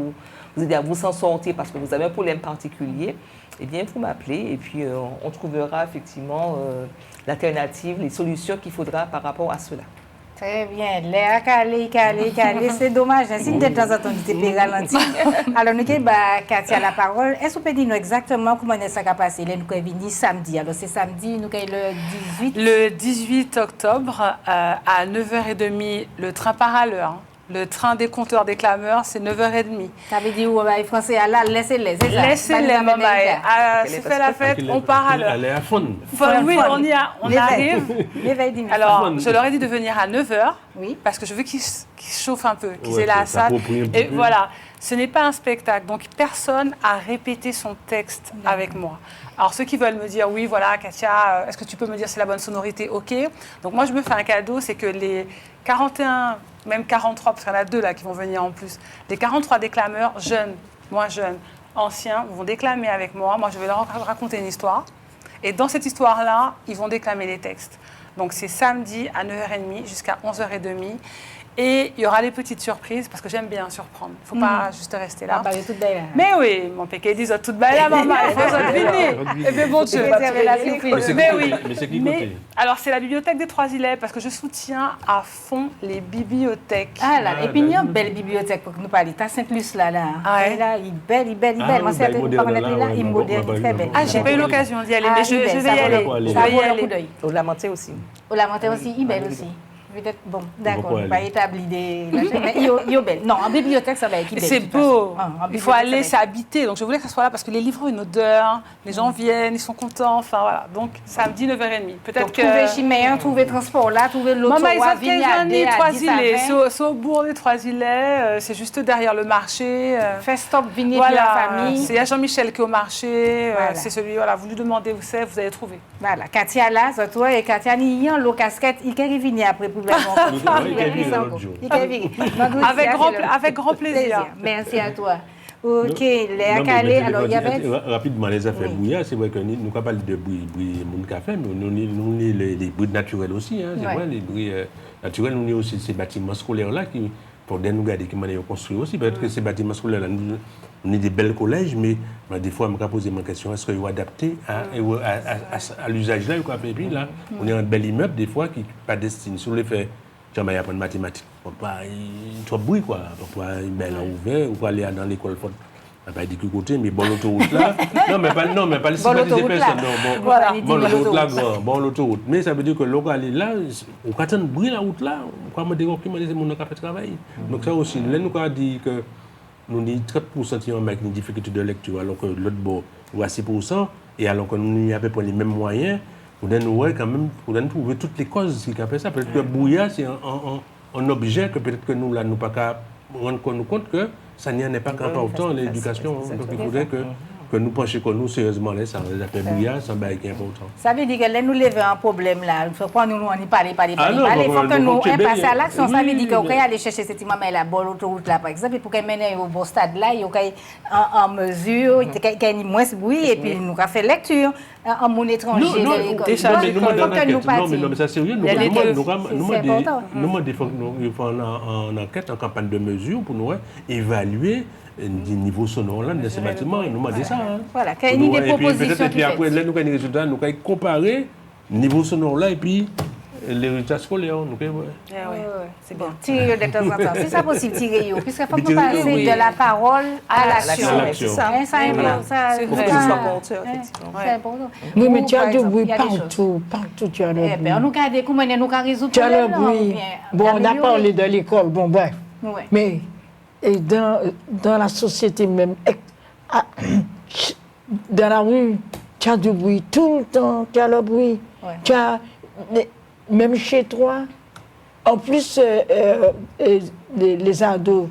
vous aider à vous en sortir parce que vous avez un problème particulier, eh bien, vous m'appelez et puis on trouvera effectivement l'alternative, les solutions qu'il faudra par rapport à cela. Très bien. Léa, calé, c'est dommage. Si de temps en temps, tu t'es ralenti. Alors, nous avons Katia la parole. Est-ce que vous pouvez dire exactement comment ça va passer? Nous sommes venus samedi. Alors, c'est samedi, nous avons le 18. Le 18 octobre, à 9h30, le train part à l'heure. Le train des compteurs déclameurs, c'est 9h30. Ça veut dire, les Français, là, laissez-les, c'est ça. Laissez-les, maman. C'est fait la fête, on part à l'heure. Elle est à fond. Oui, on arrive. L'éveil du Alors, je leur ai dit de venir à 9h, Oui. parce que je veux qu'ils chauffent un peu, qu'ils Ouais, aient la ça salle. s'approprie un petit Et peu. voilà, ce n'est pas un spectacle, donc personne a répété son texte avec moi. Alors, ceux qui veulent me dire, oui, voilà, Katia, est-ce que tu peux me dire si c'est la bonne sonorité? OK. Donc, moi, je me fais un cadeau, c'est que les 41, même 43, parce qu'il y en a 2 là qui vont venir en plus, les 43 déclameurs, jeunes, moins jeunes, anciens, vont déclamer avec moi. Moi, je vais leur raconter une histoire. Et dans cette histoire-là, ils vont déclamer les textes. Donc, c'est samedi à 9h30 jusqu'à 11h30. Et il y aura les petites surprises, parce que j'aime bien surprendre. Il ne faut pas juste rester là. Ah, bah, elle est toute belle. Mais oui, mon péquet dit toute belle là, maman, il faut se venir. Et bien, bon Dieu. Mais oui. Mais c'est qui Mais, côté? alors, c'est la bibliothèque des Trois Îlets, parce que je soutiens à fond les bibliothèques. Ah là, et puis il y a une belle bibliothèque pour que nous parlions. T'as Saint-Luce là, là. Ah ouais. Là, il est belle, il est belle, il est Ah belle. oui, Moi, c'est bah, la moderne, tête, là, là, ouais, il est bah, moderne, bah, très bah, belle. bah, Ah, j'ai pas eu l'occasion d'y aller, mais je vais y ça vaut aller. le coup d'œil. Ça Ça vaut vaut le le coup d'œil. Au Lamenté aussi. Au Lamenté aussi, il est belle aussi. Peut-être, bon, d'accord, Pourquoi on va aller? établir des... Mais il est belle. Non, en bibliothèque, ça va être belle. C'est de toute beau. façon. Ah, en Il faut bibliothèque, aller, ça c'est va être- habité. Donc je voulais que ça soit là parce que les livres ont une odeur, les gens viennent, ils sont contents. Enfin voilà. Donc samedi 9h30. Peut-être Donc, que. trouver Chiméen, trouver transport là, trouver l'autre. Maman, ils sont 15 Trois-Îlets. C'est au bourg des Trois-Îlets. C'est juste derrière le marché. Fais stop, venir de la Voilà. famille. C'est à Jean-Michel qui est au marché. Voilà. C'est celui, voilà, vous lui demandez où c'est, vous allez trouver. Voilà, Katia là, c'est toi, et Katia, il y a l'eau casquette, il peut revenir après pour le Il peut venir l'autre jour. Avec grand plaisir. Merci à toi. Ok, Non, Léa Calais, alors il y avait... Rapidement, les affaires bouillards, c'est vrai que nous ne parlons pas de bruit mon café, mais nous les bruits naturels aussi. Hein, c'est Ouais. vrai, les bruits naturels, nous avons aussi ces bâtiments scolaires-là qui, pour nous regarder qui sont construits aussi. Peut-être que ces bâtiments scolaires-là, nous avons des belles collèges, mais des fois, je me pose ma question, est-ce qu'ils sont adaptés à l'usage là? Et puis là, on est un bel immeuble, des fois, qui n'est pas destiné. Si vous voulez faire, j'en ai appris mathématiques. Pas trop de bruit, quoi. Pas une belle ouvert, ou pas aller dans l'école. Pas dit que côté, mais bon, l'autoroute là. Non, mais pas le stigmatiser personne. Non, Voilà. bon, l'autoroute là, bon, l'autoroute. Mais ça veut dire que l'on va aller là, on va attendre bruit la route là, on va me dire que c'est mon cap de travail. Donc ça aussi, là, nous avons dit que nous avons 30% avec une difficulté de lecture, alors que l'autre bord, ou à 6%, et alors que nous avons à peu près les mêmes moyens, nous avons quand même, trouver toutes les causes qui ont fait ça. Peut-être que le brouillard, c'est un objet que peut-être que nous, là, nous pas qu'à rendre compte que ça n'y en est pas qu'important l'éducation. Donc il faudrait que nous penchions nous sérieusement là, ça les affaires brouillard, ça va être important. Ça veut dire que là, nous levons un problème là. Il faut pas nous en parler. Ah non, Il faut que nous passions à l'action. Ça veut oui, dire qu'on oui. peut aller chercher cette maman là, bon l'autoroute là, par exemple, pour qu'elle mène au bon stade là, il y a en mesure, il y a moins de bruit, et puis nous avons fait lecture en mon étranger. Non, mais ça c'est sérieux. Nous faisons en enquête, en campagne de mesure pour nous évaluer du niveau sonore là de ces bâtiments. Nous demandons ça. Voilà, qu'il y a une des propositions qui fait. Après, là, nous avons des résultats, nous avons comparé le niveau sonore là et puis les résultats scolaires. C'est bon. Tirer de temps en temps. C'est ça possible, tirer. Puisqu'il faut nous passer de la parole à l'action. C'est ça. C'est Pour que ce soit porteur, effectivement. C'est important. Oui, mais tu as du Par bruit exemple, il y a des choses. partout tu as le Eh bruit. bien, nous regardons comment nous résoudre Tu as le bruit. Bon, on a parlé de l'école, bon, bref. Ouais. Mais et dans la société même, dans la rue, tu as du bruit tout le temps, tu as le bruit. Ouais. Tu as, même chez toi, en plus, les ados,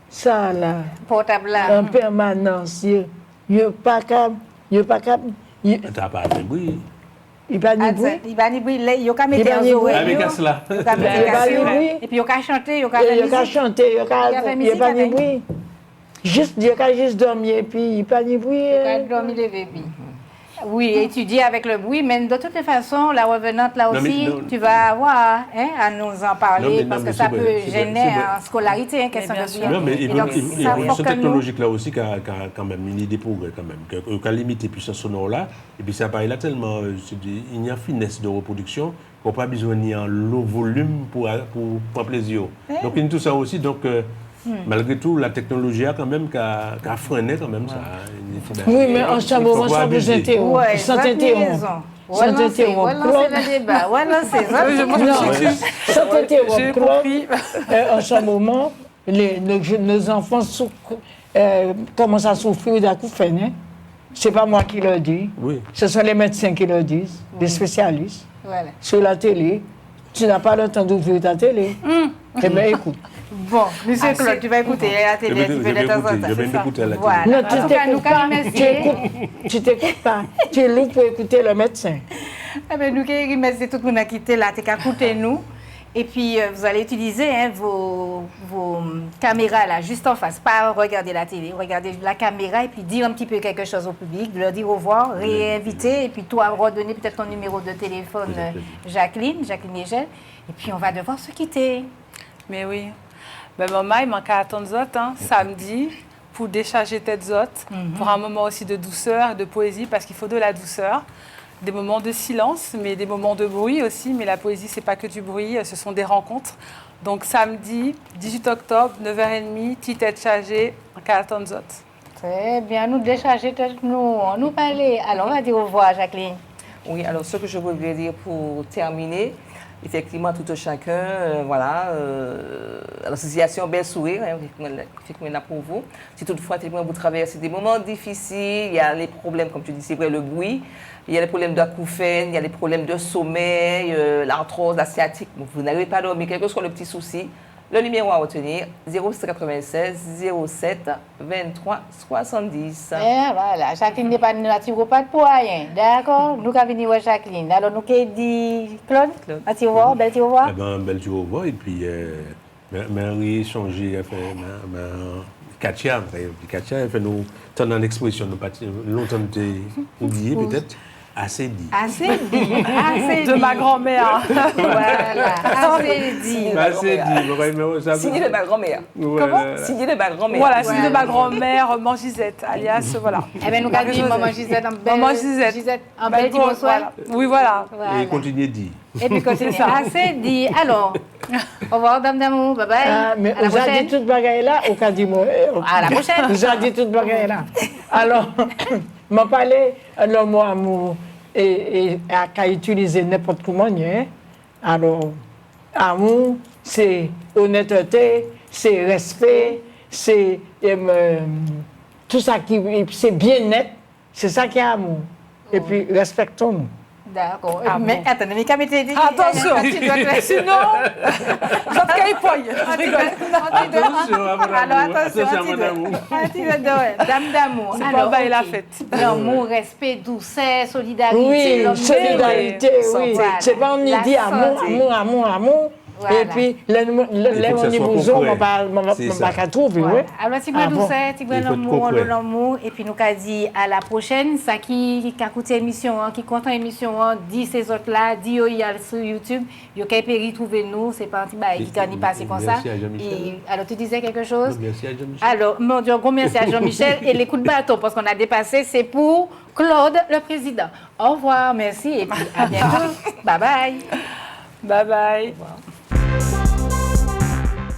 ça là, Portable là. en permanence, il n'y a pas capable, Tu n'as pas de bruit. il n'y a pas de bruit. Il va ni bruit, il y a qu'à Il y a mettre ni aux bruit. oreilles. Avec cela. Il y a qu'à mettre Il y a pas aux de oreilles. bruit. Et puis il y a qu'à chanter, il y a qu'à Il faire n'y a qu'à musique. chanter, il n'y a Il y a pas de musique, bruit. Il n'y a qu'à juste dormir, et puis il n'y a pas de bruit. Il y a qu'à dormir les bébés. Oui, étudier avec le bruit, mais de toutes les façons, la revenante là Non, mais aussi, non. tu vas avoir à nous en parler parce que ça c'est peut vrai, c'est gêner vrai, c'est vrai. en scolarité, question bien de sûr. bien. Non, mais Et donc, ça, l'évolution faut que nous- technologique là aussi qui a quand même une idée pour quand même, qui a limité puissance sonore là, et puis ça paraît là tellement, il y a une finesse de reproduction qu'on n'a pas besoin ni un low volume pour prendre plaisir. Donc il y a tout ça aussi, donc malgré tout, la technologie a quand même freiné quand même ça. Oui, mais en ce moment, ça vous interrompt. Ouais, Ça vous avez t'interrompt. raison. Relancer le débat. Relancer. Ça c'était J'ai Claude. compris. En ce moment, nos enfants commencent à souffrir d'acouphènes. Hein? Ce n'est pas moi qui le dis. Oui. Ce sont les médecins qui le disent, les spécialistes. Voilà. Sur la télé, tu n'as pas le temps d'ouvrir ta télé. Eh bien, écoute. Bon, monsieur Claude, tu vas écouter la télé un petit peu de temps en temps. Je vais m'écouter à la télé. Voilà. Non, En tout cas, nous quand même tu t'écoutes pas. Tu es loup pour écouter le médecin. Eh bien, nous remercions tout le monde qui était là, qui a écouté nous. Et puis, vous allez utiliser vos caméras là, juste en face. Pas regarder la télé, regarder la caméra et puis dire un petit peu quelque chose au public, leur dire au revoir, réinviter. Et puis, toi, redonner peut-être ton numéro de téléphone, Jacqueline Michel. Et puis, on va devoir se quitter. Mais oui. Ben, maman, il manque à attendre Zot, samedi, pour décharger tête Zot, pour un moment aussi de douceur et de poésie, parce qu'il faut de la douceur. Des moments de silence, mais des moments de bruit aussi. Mais la poésie, c'est pas que du bruit, ce sont des rencontres. Donc samedi, 18 octobre, 9h30, petite tête chargée, en Carlton Zot. Très bien, nous décharger tête, nous parler. Alors, on va dire au revoir, Jacqueline. Oui, alors ce que je voudrais dire pour terminer, effectivement, tout un chacun, l'association Belle Sourire, effectivement, là pour vous. Si toutefois, effectivement, vous traversez des moments difficiles, il y a les problèmes, comme tu dis, c'est vrai, le bruit, il y a les problèmes d'acouphènes, il y a les problèmes de sommeil, l'arthrose, la sciatique, vous n'arrivez pas à dormir, quel que soit le petit souci, le numéro à retenir, 0696 07 23 70. Et voilà, Jacqueline n'est pas naturopathe pour rien, d'accord? Nous avons venu voir Jacqueline. Alors, nous avons dit Claude, merci au revoir, belle au revoir. Eh bien, belle au revoir. Et puis, Marie changé, Katia, elle fait nous, tant dans l'expression, nous pas longtemps oublié peut-être. Assez dit. Assez dit. Assez dit. De ma grand-mère. Voilà, assez dit. Assez dit. Signé de ma grand-mère. Comment Signé de ma grand-mère. Voilà, c'est de ma grand-mère, Maman Gisette, alias, voilà. Eh bien, nous avons dit Maman Gisette en belle. Maman Gisette. En belle bonsoir. Voilà. Oui, voilà. Et continuez dit. Et puis continuez. Assez dit. Alors, au revoir, dame d'amour. Bye bye. Mais à la vous avez prochaine. dit toute bagaille là, au cas du mot. À la prochaine. Vous avez dit toute bagaille là. Alors, m'a parlé le mot amour et à utiliser n'importe comment. Alors, amour, c'est honnêteté, c'est respect, c'est tout ça qui c'est bien-être, c'est ça qui est amour. Et puis, respectons-nous. D'accord. Ah Mais bon. attendez, mais comme tu dit. Attention, sinon, j'en caille poigne. Je rigole. Alors, attention, dame d'amour. C'est pas bail la fête. L'amour, respect, douceur, solidarité. Oui, l'homme solidarité, heureux. oui. Voilà. C'est pas on y La dit amour, santé. amour. Voilà. Et puis, Il faut que ça les soit bousons, on concret. va C'est ça. pas trouver, oui. Voilà. Alors, si vous Ah bon. douceur, si vous Il faut être l'amour, concret. l'amour, et puis nous avons dit à la prochaine, ça qui a écouté l'émission, qui compte l'émission, dit ces autres-là, dit il y a sur YouTube, il y a qu'à trouver nous, c'est pas un petit bail qui est passé comme ça. Merci à Jean-Michel. Alors, tu disais quelque chose? Merci à Jean-Michel. Alors, mon Dieu, gros merci à Jean-Michel et les coups de bâton parce qu'on a dépassé, c'est pour Claude, le président. Au revoir, merci et puis à bientôt. Bye bye. Bye bye. Au revoir.